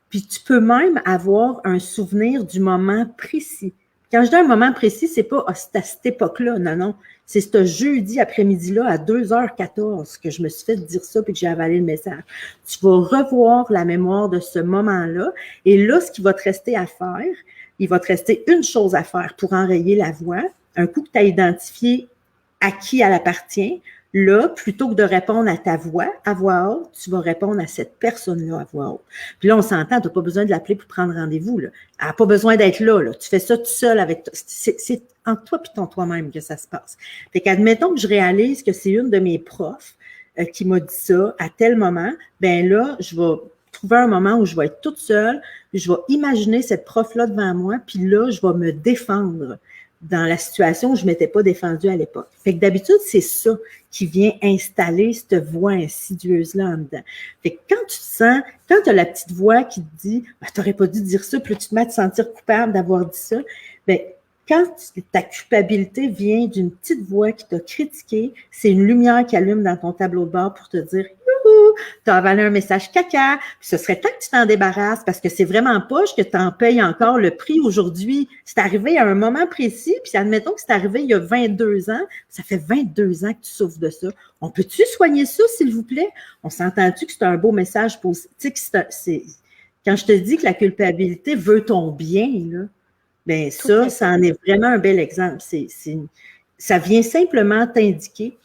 puis tu peux même avoir un souvenir du moment précis. Quand je dis un moment précis, c'est pas c'est à cette époque-là, non. C'est ce jeudi après-midi-là à 2h14 que je me suis fait dire ça puis que j'ai avalé le message. Tu vas revoir la mémoire de ce moment-là et là, ce qui va te rester à faire, il va te rester une chose à faire pour enrayer la voix. Un coup que tu as identifié à qui elle appartient, là, plutôt que de répondre à ta voix à voix haute, tu vas répondre à cette personne-là à voix haute. Puis là, on s'entend, tu n'as pas besoin de l'appeler pour prendre rendez-vous. Là. Elle n'a pas besoin d'être là, là. Tu fais ça tout seul avec toi. C'est entre toi et toi-même que ça se passe. Fait qu'admettons que je réalise que c'est une de mes profs qui m'a dit ça à tel moment, ben là, je vais trouver un moment où je vais être toute seule, je vais imaginer cette prof-là devant moi, puis là, je vais me défendre dans la situation où je ne m'étais pas défendue à l'époque. Fait que d'habitude, c'est ça qui vient installer cette voix insidieuse-là en dedans. Fait que quand tu te sens, quand tu as la petite voix qui te dit « tu n'aurais pas dû dire ça », puis là, tu te mets à te sentir coupable d'avoir dit ça, bien, quand ta culpabilité vient d'une petite voix qui t'a critiqué, c'est une lumière qui allume dans ton tableau de bord pour te dire « Youhou, tu as avalé un message caca, puis ce serait temps que tu t'en débarrasses parce que c'est vraiment poche que tu en payes encore le prix aujourd'hui. C'est arrivé à un moment précis, puis admettons que c'est arrivé il y a 22 ans, ça fait 22 ans que tu souffres de ça. On peut-tu soigner ça, s'il vous plaît? On s'entend-tu que c'est un beau message positif? Tu sais, quand je te dis que la culpabilité veut ton bien, là, bien, ça en est vraiment un bel exemple. Ça vient simplement t'indiquer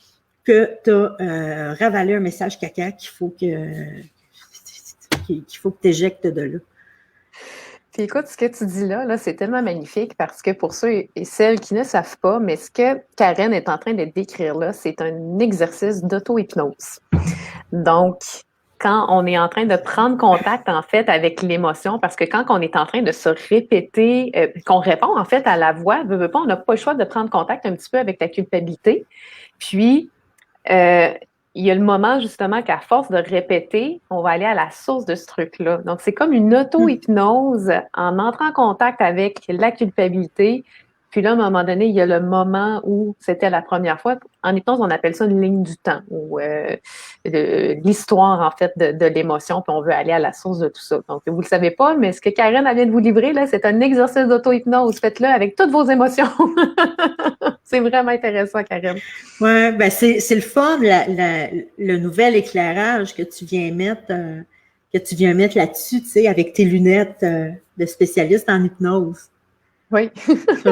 que tu as ravalé un message caca qu'il faut que tu éjectes de là. Puis écoute, ce que tu dis là, c'est tellement magnifique parce que pour ceux et celles qui ne savent pas, mais ce que Karen est en train de décrire là, c'est un exercice d'auto-hypnose. Donc, quand on est en train de prendre contact, en fait, avec l'émotion, parce que quand on est en train de se répéter, qu'on répond, en fait, à la voix, on n'a pas le choix de prendre contact un petit peu avec la culpabilité. Puis, il y a le moment, justement, qu'à force de répéter, on va aller à la source de ce truc-là. Donc, c'est comme une auto-hypnose en entrant en contact avec la culpabilité. Puis là, à un moment donné, il y a le moment où c'était la première fois. En hypnose, on appelle ça une ligne du temps, ou l'histoire, en fait, de l'émotion, puis on veut aller à la source de tout ça. Donc, vous le savez pas, mais ce que Karen vient de vous livrer, là, c'est un exercice d'auto-hypnose. Faites-le avec toutes vos émotions. C'est vraiment intéressant, Karen. Oui, ben c'est le fun, le nouvel éclairage que tu viens mettre là-dessus, tu sais, avec tes lunettes de spécialiste en hypnose. Oui.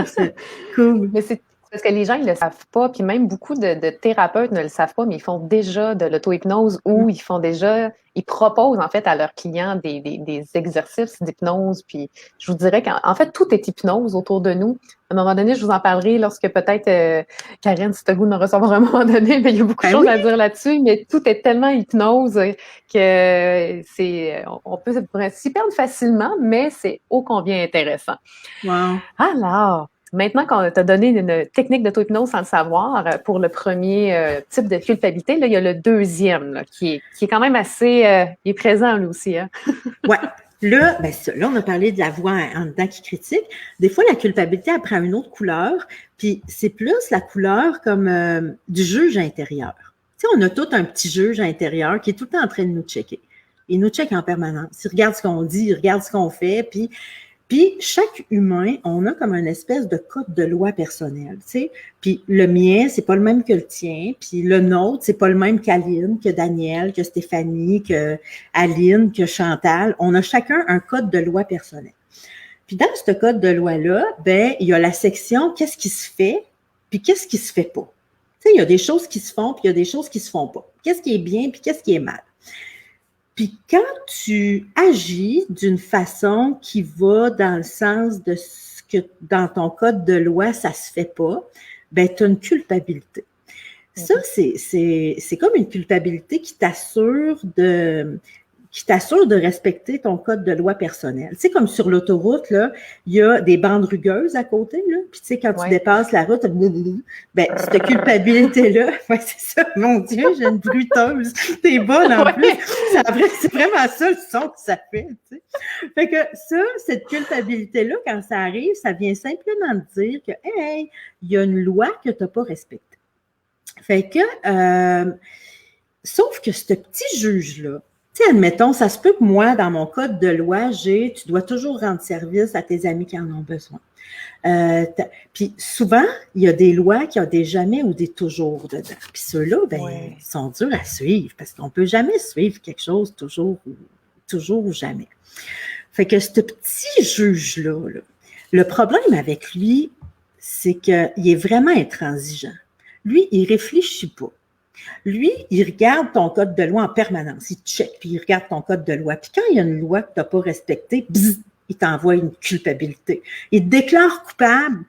C'est cool. Mais c'est parce que les gens, ils le savent pas, puis même beaucoup de thérapeutes ne le savent pas, mais ils font déjà de l'auto-hypnose ou ils proposent en fait à leurs clients des exercices d'hypnose. Puis je vous dirais qu'en fait, tout est hypnose autour de nous. À un moment donné, je vous en parlerai lorsque peut-être, Karen, si tu as le goût de me recevoir à un moment donné, mais il y a beaucoup de choses à dire là-dessus, mais tout est tellement hypnose que on peut s'y perdre facilement, mais c'est ô combien intéressant. Wow. Alors, maintenant qu'on t'a donné une technique d'auto-hypnose sans le savoir, pour le premier type de culpabilité, là, il y a le deuxième là, qui est quand même assez... il est présent lui aussi. Hein? Oui. Là, on a parlé de la voix en dedans qui critique. Des fois, la culpabilité, elle prend une autre couleur, puis c'est plus la couleur comme du juge intérieur. Tu sais, on a tout un petit juge intérieur qui est tout le temps en train de nous checker. Il nous check en permanence. Il regarde ce qu'on dit, il regarde ce qu'on fait, puis chaque humain, on a comme une espèce de code de loi personnel, tu sais. Puis le mien, c'est pas le même que le tien, puis le nôtre, c'est pas le même qu'Aline, que Daniel, que Stéphanie, que Aline, que Chantal. On a chacun un code de loi personnel. Puis dans ce code de loi-là, ben il y a la section qu'est-ce qui se fait, puis qu'est-ce qui se fait pas. Tu sais, il y a des choses qui se font, puis il y a des choses qui se font pas. Qu'est-ce qui est bien, puis qu'est-ce qui est mal. Puis quand tu agis d'une façon qui va dans le sens de ce que dans ton code de loi, ça se fait pas, ben tu as une culpabilité. Ça, c'est comme une culpabilité qui t'assure de respecter ton code de loi personnel. Tu sais, comme sur l'autoroute, là, il y a des bandes rugueuses à côté, là, puis tu sais, quand tu dépasses la route, ben, cette culpabilité-là, ouais, c'est ça, mon Dieu, j'ai une bruteuse, t'es bonne en plus. C'est vraiment ça le son que ça fait, tu sais. Fait que ça, cette culpabilité-là, quand ça arrive, ça vient simplement te dire que, hey, il y a une loi que tu n'as pas respectée. Fait que, sauf que ce petit juge-là, tu sais, admettons, ça se peut que moi, dans mon code de loi, tu dois toujours rendre service à tes amis qui en ont besoin. Puis souvent, il y a des lois qui ont des jamais ou des toujours dedans. Puis ceux-là, ben, ils sont durs à suivre parce qu'on peut jamais suivre quelque chose toujours ou jamais. Fait que ce petit juge-là, là, le problème avec lui, c'est qu'il est vraiment intransigeant. Lui, il réfléchit pas. Lui, il regarde ton code de loi en permanence. Il check, puis il regarde ton code de loi. Puis quand il y a une loi que tu n'as pas respectée, il t'envoie une culpabilité. Il te déclare coupable.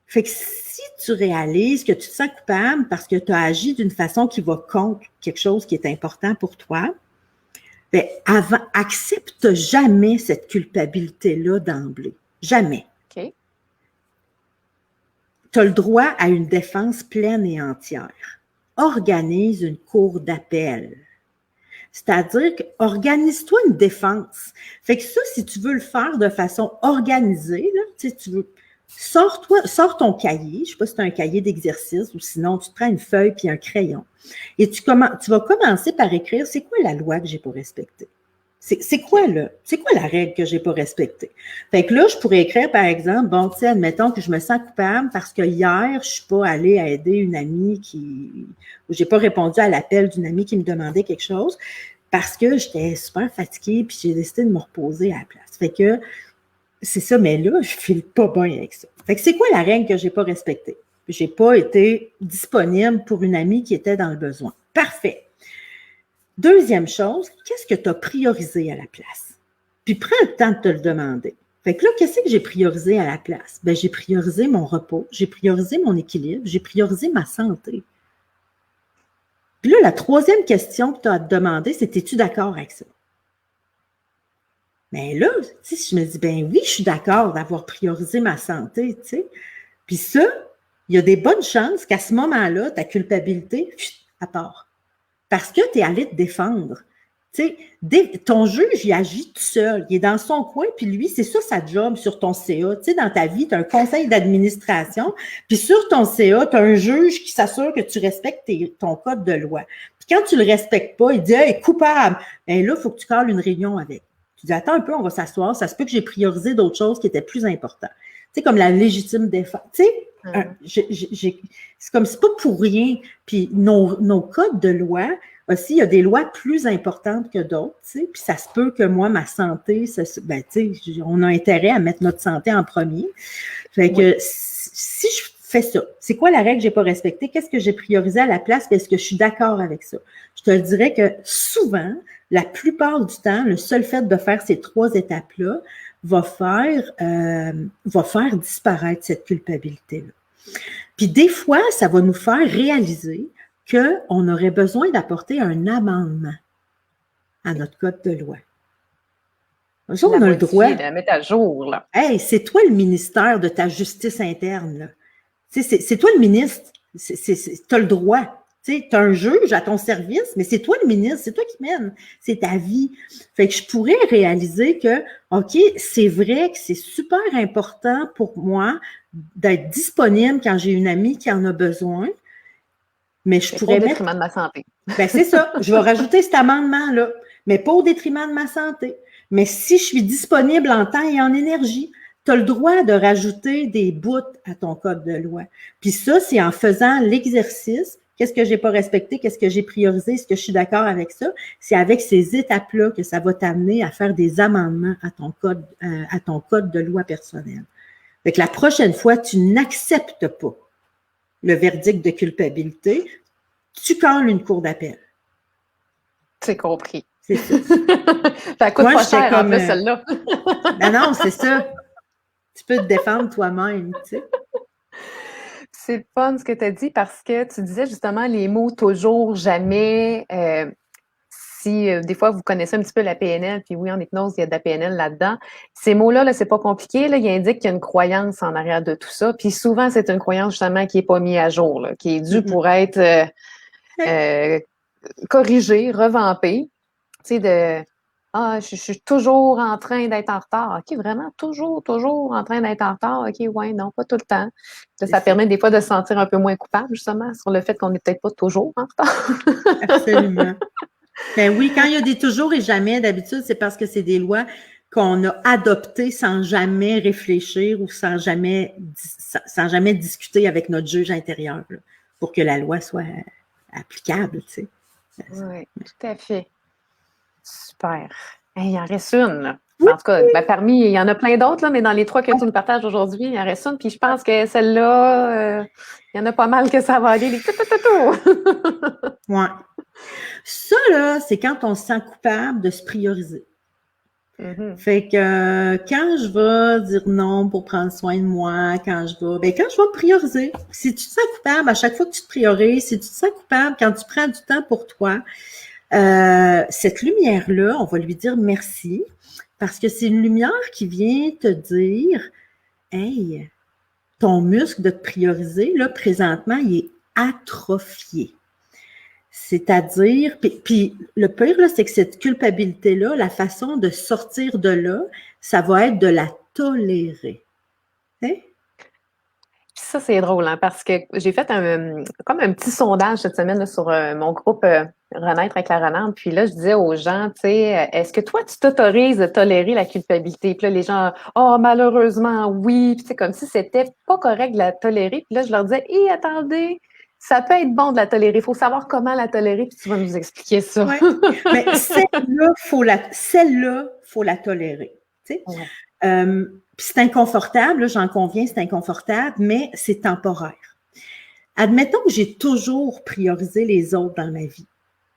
Fait que si tu réalises que tu te sens coupable parce que tu as agi d'une façon qui va contre quelque chose qui est important pour toi, ben accepte jamais cette culpabilité-là d'emblée. Jamais. OK. Tu as le droit à une défense pleine et entière. Organise une cour d'appel. C'est-à-dire que organise-toi une défense. Fait que ça, si tu veux le faire de façon organisée, là, tu veux, sors ton cahier, je sais pas si tu as un cahier d'exercice ou sinon tu te prends une feuille puis un crayon et tu vas commencer par écrire c'est quoi la loi que j'ai pas respectée. C'est quoi la règle que j'ai pas respectée? Fait que là, je pourrais écrire, par exemple, bon, tu sais, admettons que je me sens coupable parce que hier, je suis pas allée aider une amie ou j'ai pas répondu à l'appel d'une amie qui me demandait quelque chose parce que j'étais super fatiguée puis j'ai décidé de me reposer à la place. Fait que, c'est ça, mais là, je file pas bien avec ça. Fait que c'est quoi la règle que j'ai pas respectée? J'ai pas été disponible pour une amie qui était dans le besoin. Parfait. Deuxième chose, qu'est-ce que tu as priorisé à la place? Puis prends le temps de te le demander. Fait que là, qu'est-ce que j'ai priorisé à la place? Ben, j'ai priorisé mon repos, j'ai priorisé mon équilibre, j'ai priorisé ma santé. Puis là, la troisième question que tu as à te demander, c'est es-tu d'accord avec ça? Mais là, tu sais, je me dis, ben oui, je suis d'accord d'avoir priorisé ma santé, tu sais. Puis ça, il y a des bonnes chances qu'à ce moment-là, ta culpabilité, à part. Parce que tu es allé te défendre. Tu sais, ton juge, il agit tout seul. Il est dans son coin, puis lui, c'est ça sa job sur ton CA. Tu sais, dans ta vie, tu as un conseil d'administration, puis sur ton CA, tu as un juge qui s'assure que tu respectes ton code de loi. Puis quand tu le respectes pas, il dit « Hey, coupable! » Bien là, il faut que tu cales une réunion avec. Tu dis « Attends un peu, on va s'asseoir. Ça se peut que j'ai priorisé d'autres choses qui étaient plus importantes. » Tu sais, comme la légitime défense. Tu sais, c'est comme, c'est pas pour rien. Puis nos codes de loi, aussi, il y a des lois plus importantes que d'autres, tu sais, puis ça se peut que moi, ma santé, ben, tu sais, on a intérêt à mettre notre santé en premier. Fait que si je fais ça, c'est quoi la règle que j'ai pas respectée? Qu'est-ce que j'ai priorisé à la place? Est-ce que je suis d'accord avec ça? Je te dirais que souvent, la plupart du temps, le seul fait de faire ces trois étapes-là va faire disparaître cette culpabilité-là. Puis des fois, ça va nous faire réaliser qu'on aurait besoin d'apporter un amendement à notre code de loi. Ça, on a le droit. De la mettre à jour, là. Hey, c'est toi le ministère de ta justice interne, là. C'est toi le ministre. Tu as le droit. Tu as un juge à ton service, mais c'est toi le ministre, c'est toi qui mène. C'est ta vie. Fait que je pourrais réaliser que, OK, c'est vrai que c'est super important pour moi d'être disponible quand j'ai une amie qui en a besoin. Mais je C'est pas pourrais au mettre... détriment de ma santé. Ben c'est ça, je vais rajouter cet amendement-là, mais pas au détriment de ma santé. Mais si je suis disponible en temps et en énergie, tu as le droit de rajouter des bouts à ton code de loi. Puis ça, c'est en faisant l'exercice. Qu'est-ce que j'ai pas respecté? Qu'est-ce que j'ai priorisé? Est-ce que je suis d'accord avec ça? C'est avec ces étapes-là que ça va t'amener à faire des amendements à ton code de loi personnel. Fait que la prochaine fois, tu n'acceptes pas le verdict de culpabilité, tu colles une cour d'appel. C'est compris. C'est ça. Ça coûte Moi, pas j'étais cher en comme... plus, celle-là. Ben non, c'est ça. Tu peux te défendre toi-même, tu sais. C'est le fun ce que tu as dit parce que tu disais justement les mots toujours, jamais. Si des fois vous connaissez un petit peu la PNL, puis oui, en hypnose, il y a de la PNL là-dedans. Ces mots-là, là, c'est pas compliqué. Là, il indique qu'il y a une croyance en arrière de tout ça. Puis souvent, c'est une croyance justement qui est pas mise à jour, là, qui est due pour être corrigée, revampée. Tu sais, de je suis toujours en train d'être en retard. OK, vraiment, toujours en train d'être en retard. OK, ouais, non, pas tout le temps. Là, ça permet des fois de se sentir un peu moins coupable, justement, sur le fait qu'on n'est peut-être pas toujours en retard. Absolument. Ben oui, quand il y a des toujours et jamais, d'habitude, c'est parce que c'est des lois qu'on a adoptées sans jamais réfléchir ou sans jamais discuter avec notre juge intérieur là, pour que la loi soit applicable, tu sais. Oui, tout à fait. Super. Hey, il en reste une, là. Oui. En tout cas, parmi, il y en a plein d'autres, là, mais dans les trois que tu nous partages aujourd'hui, il en reste une. Puis je pense que celle-là, il y en a pas mal que ça va aller. Ouais. Ça, là, c'est quand on se sent coupable de se prioriser. Mm-hmm. Fait que quand je vais dire non pour prendre soin de moi, quand je vais me prioriser. Si tu te sens coupable à chaque fois que tu te priorises, si tu te sens coupable quand tu prends du temps pour toi, cette lumière-là, on va lui dire merci parce que c'est une lumière qui vient te dire, hey, ton muscle de te prioriser, là, présentement, il est atrophié. C'est-à-dire, puis le pire, là, c'est que cette culpabilité-là, la façon de sortir de là, ça va être de la tolérer. Hein? Ça, c'est drôle, hein, parce que j'ai fait comme un petit sondage cette semaine là, sur mon groupe Renaître avec la Renarde. Puis là, je disais aux gens, tu sais, est-ce que toi, tu t'autorises de tolérer la culpabilité? Puis là, les gens, oh, malheureusement, oui. Puis c'est comme si c'était pas correct de la tolérer. Puis là, je leur disais, hé, attendez, ça peut être bon de la tolérer. Il faut savoir comment la tolérer, puis tu vas nous expliquer ça. Ouais. Mais celle-là, faut la tolérer. Tu sais? Ouais. Puis c'est inconfortable, là, j'en conviens, c'est inconfortable, mais c'est temporaire. Admettons que j'ai toujours priorisé les autres dans ma vie,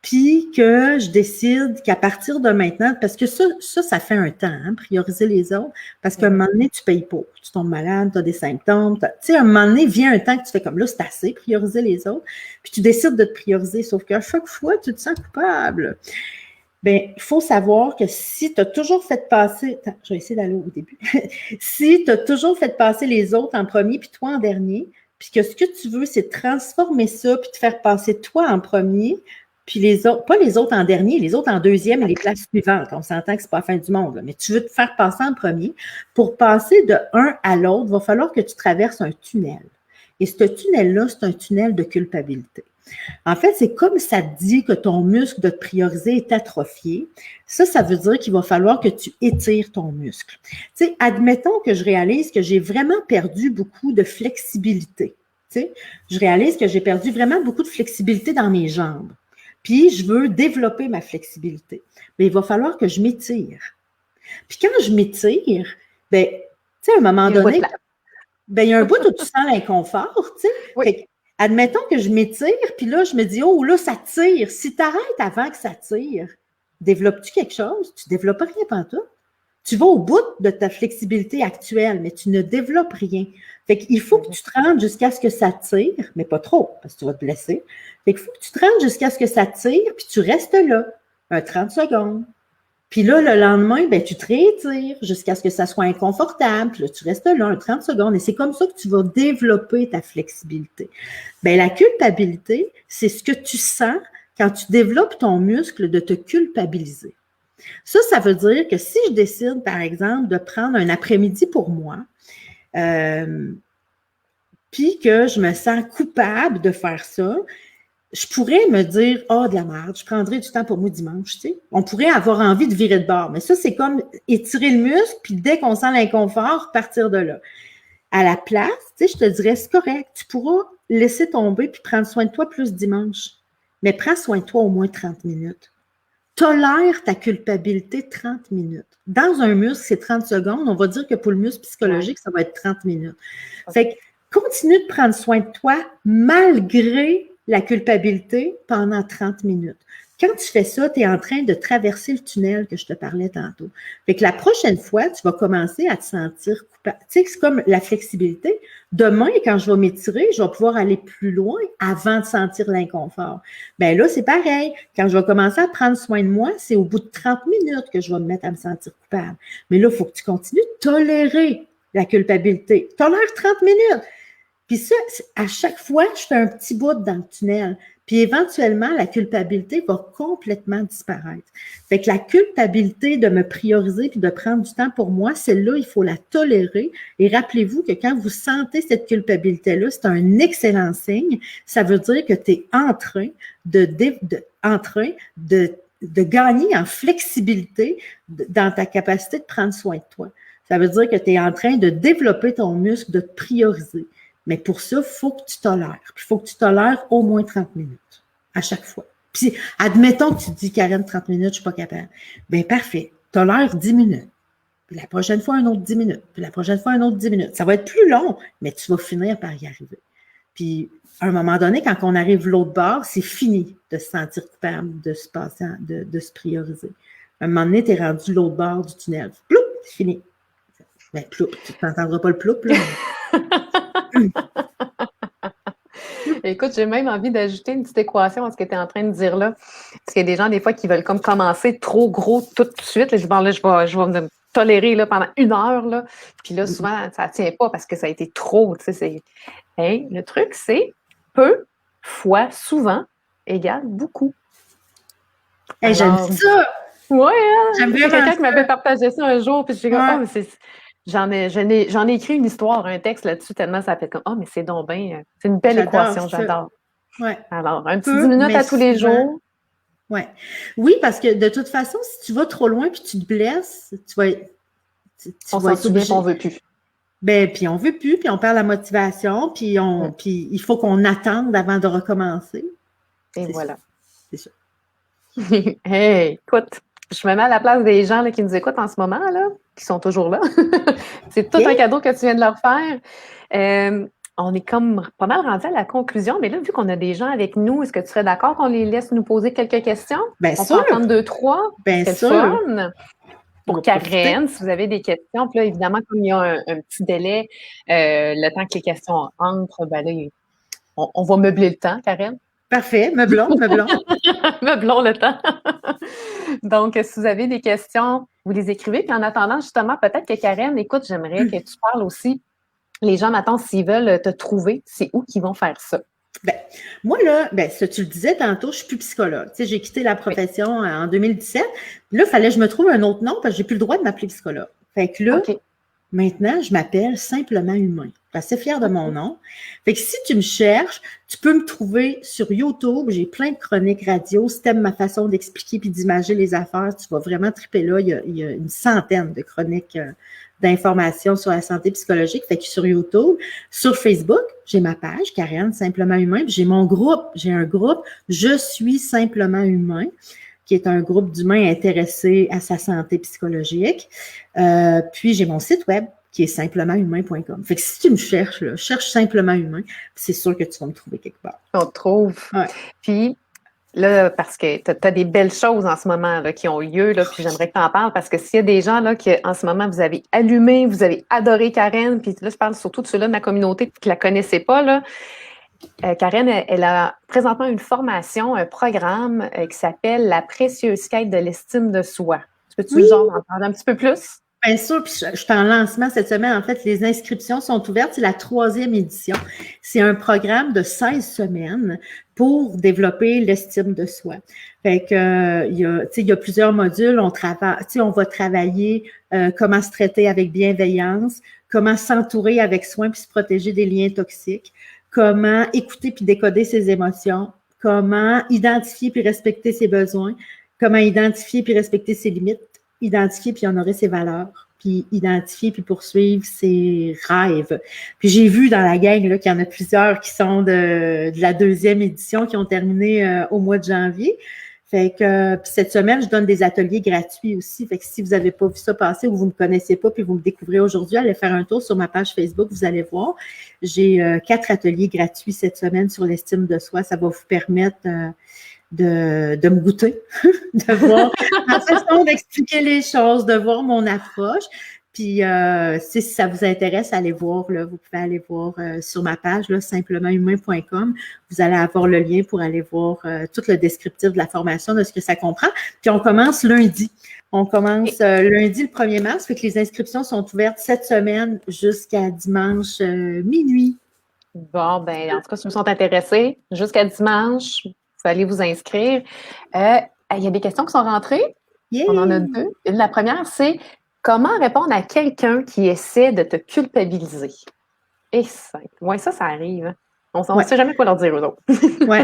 puis que je décide qu'à partir de maintenant, parce que ça fait un temps, hein, prioriser les autres, parce qu'à un moment donné, tu payes pas, tu tombes malade, tu as des symptômes, tu sais, à un moment donné, vient un temps que tu fais comme là, c'est assez, prioriser les autres, puis tu décides de te prioriser, sauf qu'à chaque fois, tu te sens coupable. Bien, il faut savoir que si tu as toujours fait passer... Attends, je vais essayer d'aller au début. Si tu as toujours fait passer les autres en premier puis toi en dernier, puis que ce que tu veux, c'est transformer ça puis te faire passer toi en premier, puis les autres, pas les autres en dernier, les autres en deuxième et les places suivantes. On s'entend que c'est pas la fin du monde, là, mais tu veux te faire passer en premier. Pour passer de un à l'autre, il va falloir que tu traverses un tunnel. Et ce tunnel-là, c'est un tunnel de culpabilité. En fait, c'est comme ça te dit que ton muscle de te prioriser est atrophié. Ça veut dire qu'il va falloir que tu étires ton muscle. Tu sais, admettons que je réalise que j'ai vraiment perdu beaucoup de flexibilité. Tu sais, je réalise que j'ai perdu vraiment beaucoup de flexibilité dans mes jambes. Puis, je veux développer ma flexibilité. Mais il va falloir que je m'étire. Puis, quand je m'étire, bien, tu sais, à un moment donné, bien, il y a un bout où tu sens l'inconfort, tu sais. Oui. Admettons que je m'étire, puis là, je me dis, oh, là, ça tire. Si tu arrêtes avant que ça tire, développes-tu quelque chose? Tu ne développes rien pantoute. Tu vas au bout de ta flexibilité actuelle, mais tu ne développes rien. Fait qu'il faut que tu te rendes jusqu'à ce que ça tire, mais pas trop, parce que tu vas te blesser. Fait qu'il faut que tu te rendes jusqu'à ce que ça tire, puis tu restes là, 30 secondes. Puis là, le lendemain, ben, tu te réétires jusqu'à ce que ça soit inconfortable. Puis là, tu restes là 30 secondes. Et c'est comme ça que tu vas développer ta flexibilité. Ben, la culpabilité, c'est ce que tu sens quand tu développes ton muscle de te culpabiliser. Ça veut dire que si je décide, par exemple, de prendre un après-midi pour moi, puis que je me sens coupable de faire ça, je pourrais me dire, de la merde, je prendrai du temps pour moi dimanche, tu sais. On pourrait avoir envie de virer de bord, mais ça, c'est comme étirer le muscle, puis dès qu'on sent l'inconfort, partir de là. À la place, tu sais, je te dirais, c'est correct, tu pourras laisser tomber puis prendre soin de toi plus dimanche. Mais prends soin de toi au moins 30 minutes. Tolère ta culpabilité 30 minutes. Dans un muscle, c'est 30 secondes. On va dire que pour le muscle psychologique, ça va être 30 minutes. Fait que continue de prendre soin de toi malgré la culpabilité pendant 30 minutes. Quand tu fais ça, tu es en train de traverser le tunnel que je te parlais tantôt. Fait que la prochaine fois, tu vas commencer à te sentir coupable. Tu sais, c'est comme la flexibilité. Demain, quand je vais m'étirer, je vais pouvoir aller plus loin avant de sentir l'inconfort. Ben là, c'est pareil. Quand je vais commencer à prendre soin de moi, c'est au bout de 30 minutes que je vais me mettre à me sentir coupable. Mais là, il faut que tu continues de tolérer la culpabilité. Tolère 30 minutes. Puis ça, à chaque fois, je fais un petit bout dans le tunnel. Puis éventuellement, la culpabilité va complètement disparaître. Fait que la culpabilité de me prioriser puis de prendre du temps pour moi, celle-là, il faut la tolérer. Et rappelez-vous que quand vous sentez cette culpabilité-là, c'est un excellent signe. Ça veut dire que tu es en train de gagner en flexibilité dans ta capacité de prendre soin de toi. Ça veut dire que tu es en train de développer ton muscle, de te prioriser. Mais pour ça, il faut que tu tolères. Puis il faut que tu tolères au moins 30 minutes à chaque fois. Puis admettons que tu te dis, Karen, 30 minutes, je ne suis pas capable. Bien, parfait. Tolère 10 minutes. Puis la prochaine fois, un autre 10 minutes. Puis la prochaine fois, un autre 10 minutes. Ça va être plus long, mais tu vas finir par y arriver. Puis à un moment donné, quand on arrive l'autre bord, c'est fini de se sentir coupable, de se passer, de se prioriser. À un moment donné, tu es rendu l'autre bord du tunnel. Ploup, c'est fini. Ben, ploup, tu n'entendras pas le ploup, là. Écoute, j'ai même envie d'ajouter une petite équation à ce que tu es en train de dire là. Parce qu'il y a des gens, des fois, qui veulent comme commencer trop gros tout de suite. Là, je dis, bon, là, je vais me tolérer là, pendant 1 heure. Là. Puis là, souvent, ça ne tient pas parce que ça a été trop. Tu sais, hey, le truc, c'est peu fois souvent égale beaucoup. Hey, j'aime ça! Oui, hein? J'aime bien quelqu'un qui m'avait partagé ça un jour, puis je suis comme, Ouais. oh, mais j'en ai écrit une histoire, un texte là-dessus, tellement ça fait comme, oh, mais c'est donc bien, c'est une belle équation, j'adore. Ouais. Alors, un petit 10 minutes à tous les jours. Ouais. Oui, parce que de toute façon, si tu vas trop loin puis tu te blesses, tu vas on s'en souvient qu'on veut plus. Ben, puis on veut plus, puis on perd la motivation, puis puis il faut qu'on attende avant de recommencer. Et voilà. C'est ça. Hey, écoute, je me mets à la place des gens là, qui nous écoutent en ce moment, là, qui sont toujours là. C'est tout un cadeau que tu viens de leur faire. On est comme pas mal rendu à la conclusion, mais là, vu qu'on a des gens avec nous, est-ce que tu serais d'accord qu'on les laisse nous poser quelques questions? Bien on sûr. peut en prendre 2, 3. Bien c'est sûr. Fun. Pour Karen, si vous avez des questions, puis là, évidemment, comme il y a un petit délai, le temps que les questions entrent, ben là, on va meubler le temps, Karen. Parfait, meublons. Meublons le temps. Donc, si vous avez des questions, vous les écrivez. Puis en attendant, justement, peut-être que Karen, écoute, j'aimerais que tu parles aussi. Les gens, maintenant, s'ils veulent te trouver, c'est où qu'ils vont faire ça? Ben, moi, là, ce que tu le disais tantôt, je suis plus psychologue. Tu sais, j'ai quitté la profession en 2017. Là, il fallait que je me trouve un autre nom parce que j'ai plus le droit de m'appeler psychologue. Fait que là, maintenant, je m'appelle Simplement Humain. Je suis assez fière de mon nom. Fait que si tu me cherches, tu peux me trouver sur YouTube. J'ai plein de chroniques radio. Si tu aimes ma façon d'expliquer puis d'imager les affaires, tu vas vraiment triper là. Il y a une centaine de chroniques d'informations sur la santé psychologique. Fait que sur YouTube, sur Facebook, j'ai ma page, Karen Simplement Humain. Puis j'ai mon groupe. J'ai un groupe, Je suis Simplement Humain, qui est un groupe d'humains intéressés à sa santé psychologique. Puis j'ai mon site web, qui est simplementhumain.com. Fait que si tu me cherches, là, cherche Simplement Humain, c'est sûr que tu vas me trouver quelque part. On te trouve. Ouais. Puis là, parce que tu as des belles choses en ce moment là, qui ont lieu, là, puis j'aimerais que tu en parles, parce que s'il y a des gens là, qui, en ce moment, vous avez allumé, vous avez adoré Karen, puis là, je parle surtout de ceux-là de ma communauté qui ne la connaissaient pas, là. Karen, elle a présentement une formation, un programme qui s'appelle La précieuse quête de l'estime de soi. Peux-tu en parler un petit peu plus? Bien sûr, puis je suis en lancement cette semaine. En fait, les inscriptions sont ouvertes. C'est la 3e édition. C'est un programme de 16 semaines pour développer l'estime de soi. Fait que il y a plusieurs modules. On va travailler comment se traiter avec bienveillance, comment s'entourer avec soin puis se protéger des liens toxiques, comment écouter puis décoder ses émotions, comment identifier puis respecter ses besoins, comment identifier puis respecter ses limites, identifier puis honorer ses valeurs, puis identifier puis poursuivre ses rêves. Puis j'ai vu dans la gang là, qu'il y en a plusieurs qui sont de la 2e édition qui ont terminé au mois de janvier. Fait que puis cette semaine, je donne des ateliers gratuits aussi. Fait que si vous n'avez pas vu ça passer ou vous ne me connaissez pas puis vous me découvrez aujourd'hui, allez faire un tour sur ma page Facebook, vous allez voir. J'ai 4 ateliers gratuits cette semaine sur l'estime de soi. Ça va vous permettre de me goûter, de voir ma façon d'expliquer les choses, de voir mon approche. Puis, si ça vous intéresse, allez voir, là, vous pouvez aller voir sur ma page, là, simplementhumain.com. Vous allez avoir le lien pour aller voir tout le descriptif de la formation, de ce que ça comprend. Puis, on commence lundi. On commence lundi le 1er mars, fait que les inscriptions sont ouvertes cette semaine jusqu'à dimanche minuit. Bon, ben en tout cas, si vous sont intéressés, jusqu'à dimanche, vous allez vous inscrire. Il y a des questions qui sont rentrées. Yeah. On en a 2. La première, c'est comment répondre à quelqu'un qui essaie de te culpabiliser? Et ouais, ça arrive. Hein? On ne sait jamais quoi leur dire aux autres. Oui.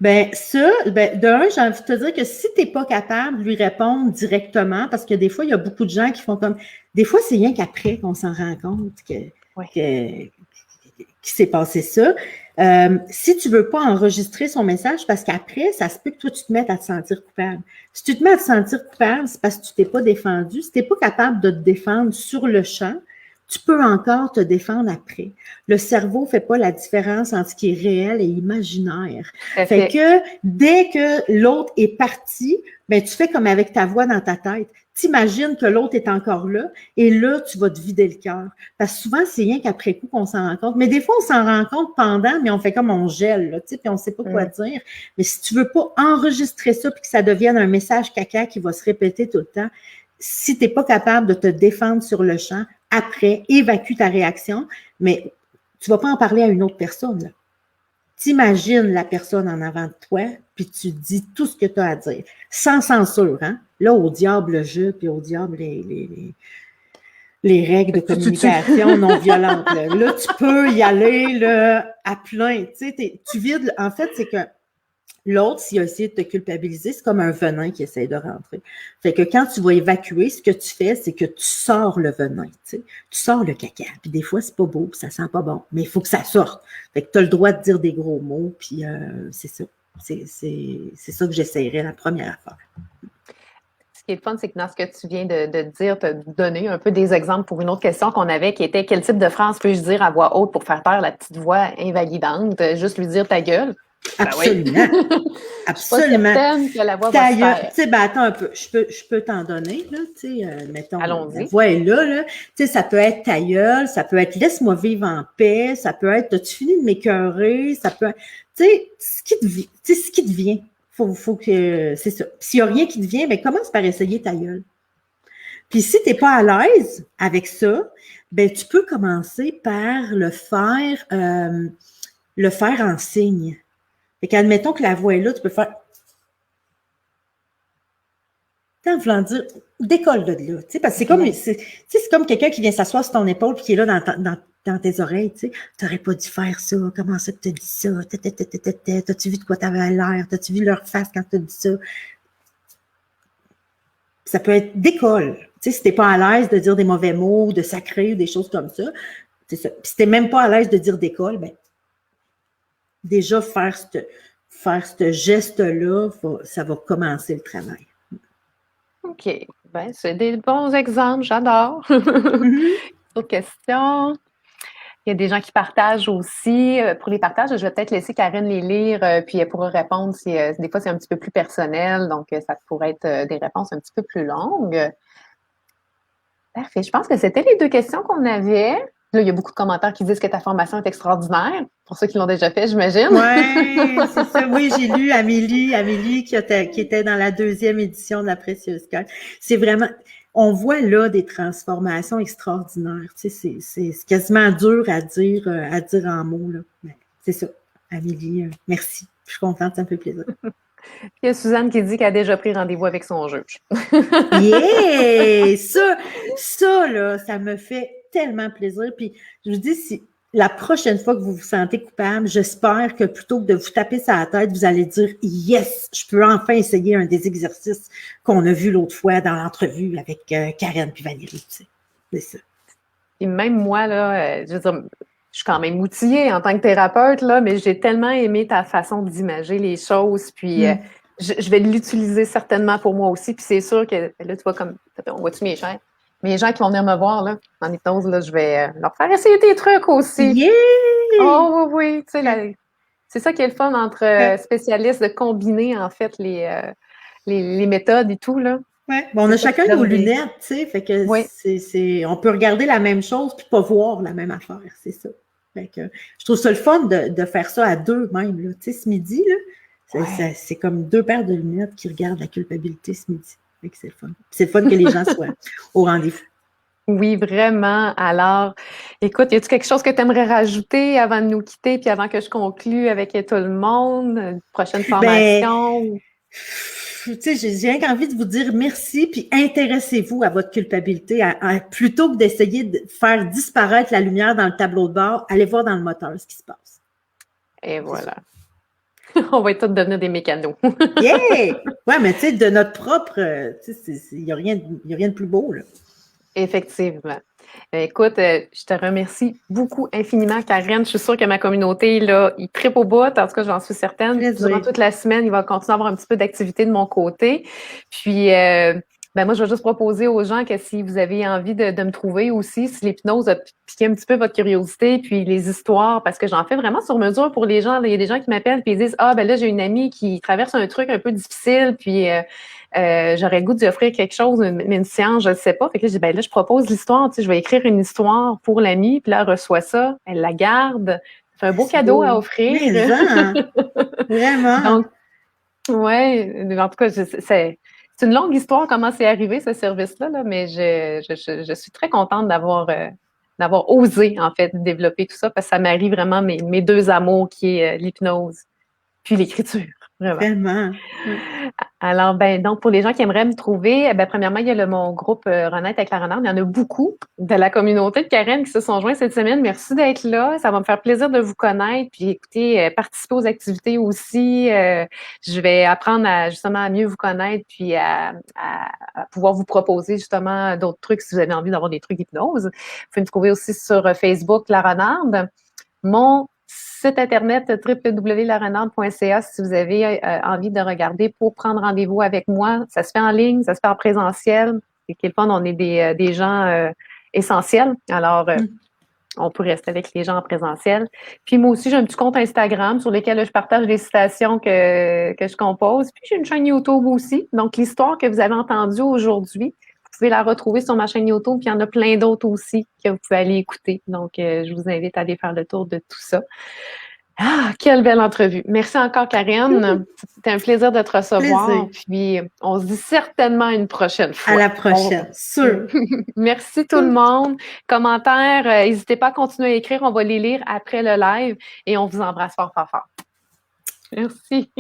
Ben ça, d'un, j'ai envie de te dire que si tu n'es pas capable de lui répondre directement, parce que des fois, il y a beaucoup de gens qui font comme. Des fois, c'est rien qu'après qu'on s'en rend compte qu'il s'est passé ça. Si tu ne veux pas enregistrer son message, parce qu'après, ça se peut que toi, tu te mettes à te sentir coupable. Si tu te mets à te sentir coupable, c'est parce que tu t'es pas défendu. Si tu n'es pas capable de te défendre sur le champ, tu peux encore te défendre après. Le cerveau ne fait pas la différence entre ce qui est réel et imaginaire. Fait que dès que l'autre est parti, ben tu fais comme avec ta voix dans ta tête. T'imagines que l'autre est encore là et là, tu vas te vider le cœur. Parce que souvent, c'est rien qu'après coup qu'on s'en rend compte. Mais des fois, on s'en rend compte pendant, mais on fait comme on gèle, là, tu sais, puis on sait pas quoi dire. Mais si tu veux pas enregistrer ça puis que ça devienne un message caca qui va se répéter tout le temps, si tu n'es pas capable de te défendre sur le champ, après, évacue ta réaction, mais tu ne vas pas en parler à une autre personne. T'imagines la personne en avant de toi, puis tu dis tout ce que tu as à dire, sans censure, hein? Là, au diable le jeu, puis au diable les règles de communication non violentes. Là, tu peux y aller là, à plein. Tu sais, tu vides. En fait, c'est que l'autre, s'il a essayé de te culpabiliser, c'est comme un venin qui essaie de rentrer. Fait que quand tu vas évacuer, ce que tu fais, c'est que tu sors le venin, tu sais. Tu sors le caca. Puis des fois, c'est pas beau, puis ça sent pas bon. Mais il faut que ça sorte. Fait que tu as le droit de dire des gros mots, puis c'est ça. C'est ça que j'essayerais la première fois. Ce qui est le fun, c'est que dans ce que tu viens de dire, tu as donné un peu des exemples pour une autre question qu'on avait, qui était quel type de phrase peux-je dire à voix haute pour faire taire la petite voix invalidante? Juste lui dire ta gueule. Absolument. Ben oui. Absolument. Que la voix ta va gueule. Tu sais, ben attends un peu. Je peux t'en donner, là. Tu sais, mettons. Allons-y. La voix est là. Tu sais, ça peut être ta gueule, ça peut être laisse-moi vivre en paix, ça peut être as-tu fini de m'écœurer, ça peut être. Tu sais, ce qui te vient. Faut que. C'est ça. S'il n'y a rien qui te vient, ben commence par essayer ta gueule. Puis si tu n'es pas à l'aise avec ça, ben tu peux commencer par le faire en signe. Fait qu'admettons que la voix est là, tu peux faire. En voulant dire, décolle de là. Tu sais, parce que c'est comme quelqu'un qui vient s'asseoir sur ton épaule et qui est là dans tes oreilles. Tu sais, t'aurais pas dû faire ça. Comment ça que tu as dit ça? T'as-tu vu de quoi t'avais l'air? T'as-tu vu leur face quand tu as dit ça? Ça peut être décolle. Tu sais, si t'es pas à l'aise de dire des mauvais mots, de sacrer ou des choses comme ça, c'est ça. Puis si t'es même pas à l'aise de dire décolle, ben déjà faire ce geste-là, ça va commencer le travail. OK. Ben, c'est des bons exemples, j'adore. Autre question. Il y a des gens qui partagent aussi. Pour les partages, je vais peut-être laisser Karine les lire, puis elle pourra répondre si des fois c'est un petit peu plus personnel, donc ça pourrait être des réponses un petit peu plus longues. Parfait. Je pense que c'était les 2 questions qu'on avait. Là, il y a beaucoup de commentaires qui disent que ta formation est extraordinaire. Pour ceux qui l'ont déjà fait, j'imagine. Oui, c'est ça. Oui, j'ai lu Amélie qui était dans la 2e édition de la Précieuse Cœur. C'est vraiment, on voit là des transformations extraordinaires. Tu sais, c'est quasiment dur à dire en mots, là. Mais c'est ça. Amélie, merci. Je suis contente, ça me fait plaisir. Il y a Suzanne qui dit qu'elle a déjà pris rendez-vous avec son juge. Yeah! Ça, là, ça me fait tellement plaisir. Puis, je vous dis, la prochaine fois que vous vous sentez coupable, j'espère que plutôt que de vous taper sur la tête, vous allez dire « Yes, je peux enfin essayer un des exercices qu'on a vu l'autre fois dans l'entrevue avec Karen puis Valérie. » C'est ça. Et même moi, là, je veux dire, je suis quand même outillée en tant que thérapeute, là, mais j'ai tellement aimé ta façon d'imager les choses, puis je vais l'utiliser certainement pour moi aussi, puis c'est sûr que, là, tu vois, comme, on voit-tu mes gens? Mais les gens qui vont venir me voir, là, en hypnose, là, je vais leur faire essayer des trucs aussi. Yeah! Oh, oui, oui, tu sais, c'est ça qui est le fun entre spécialistes, de combiner, en fait, les méthodes et tout, là. Ouais. Bon, on a chacun nos lunettes, tu sais, fait que on peut regarder la même chose puis pas voir la même affaire, c'est ça. Fait que je trouve ça le fun de faire ça à deux même, là. Tu sais, ce midi, là, c'est comme deux paires de lunettes qui regardent la culpabilité ce midi. Fait que c'est le fun. C'est le fun que les gens soient au rendez-vous. Oui, vraiment. Alors, écoute, y a-t-il quelque chose que tu aimerais rajouter avant de nous quitter, puis avant que je conclue avec tout le monde? Une prochaine formation? Tu sais, j'ai rien qu'envie de vous dire merci, puis intéressez-vous à votre culpabilité. Plutôt que d'essayer de faire disparaître la lumière dans le tableau de bord, allez voir dans le moteur ce qui se passe. Et voilà. On va tous devenir des mécanos. Yeah! Ouais, mais tu sais, de notre propre, il n'y a rien de plus beau, là. Effectivement. Écoute, je te remercie beaucoup infiniment, Karen. Je suis sûre que ma communauté, là, ils trippent au bout. En tout cas, j'en suis certaine. Durant toute la semaine, il va continuer à avoir un petit peu d'activité de mon côté. Puis, moi, je vais juste proposer aux gens que si vous avez envie de me trouver aussi, si l'hypnose a piqué un petit peu votre curiosité, puis les histoires, parce que j'en fais vraiment sur mesure pour les gens. Il y a des gens qui m'appellent puis ils disent « Ah, ben là, j'ai une amie qui traverse un truc un peu difficile, puis j'aurais le goût d'y offrir quelque chose, mais une séance, je ne sais pas. » Fait que là, je dis « Ben là, je propose l'histoire, tu sais, je vais écrire une histoire pour l'amie, puis là, elle reçoit ça, elle la garde. C'est un beau cadeau à offrir. » Mais vraiment. Donc, ouais, en tout cas, c'est une longue histoire comment c'est arrivé ce service-là, là, mais je suis très contente d'avoir osé en fait développer tout ça parce que ça marie vraiment mes deux amours qui est l'hypnose puis l'écriture. Vraiment. Alors, donc, pour les gens qui aimeraient me trouver, premièrement, il y a mon groupe Renaître avec la Renarde. Il y en a beaucoup de la communauté de Karen qui se sont joints cette semaine. Merci d'être là. Ça va me faire plaisir de vous connaître. Puis, écoutez, participer aux activités aussi. Je vais apprendre justement à mieux vous connaître puis à pouvoir vous proposer justement d'autres trucs si vous avez envie d'avoir des trucs d'hypnose. Vous pouvez me trouver aussi sur Facebook, La Renarde. Mon site internet www.larenarde.ca si vous avez envie de regarder pour prendre rendez-vous avec moi. Ça se fait en ligne, ça se fait en présentiel. C'est qui est le fun, on est des gens essentiels. Alors, on peut rester avec les gens en présentiel. Puis moi aussi, j'ai un petit compte Instagram sur lequel je partage les citations que je compose. Puis j'ai une chaîne YouTube aussi. Donc, l'histoire que vous avez entendue aujourd'hui, vous pouvez la retrouver sur ma chaîne YouTube, puis il y en a plein d'autres aussi que vous pouvez aller écouter. Donc, je vous invite à aller faire le tour de tout ça. Ah, quelle belle entrevue. Merci encore, Karen. C'était un plaisir de te recevoir. Puis, on se dit certainement une prochaine fois. À la prochaine, sûr. Merci tout le monde. Commentaires, n'hésitez pas à continuer à écrire. On va les lire après le live et on vous embrasse fort, fort, fort. Merci.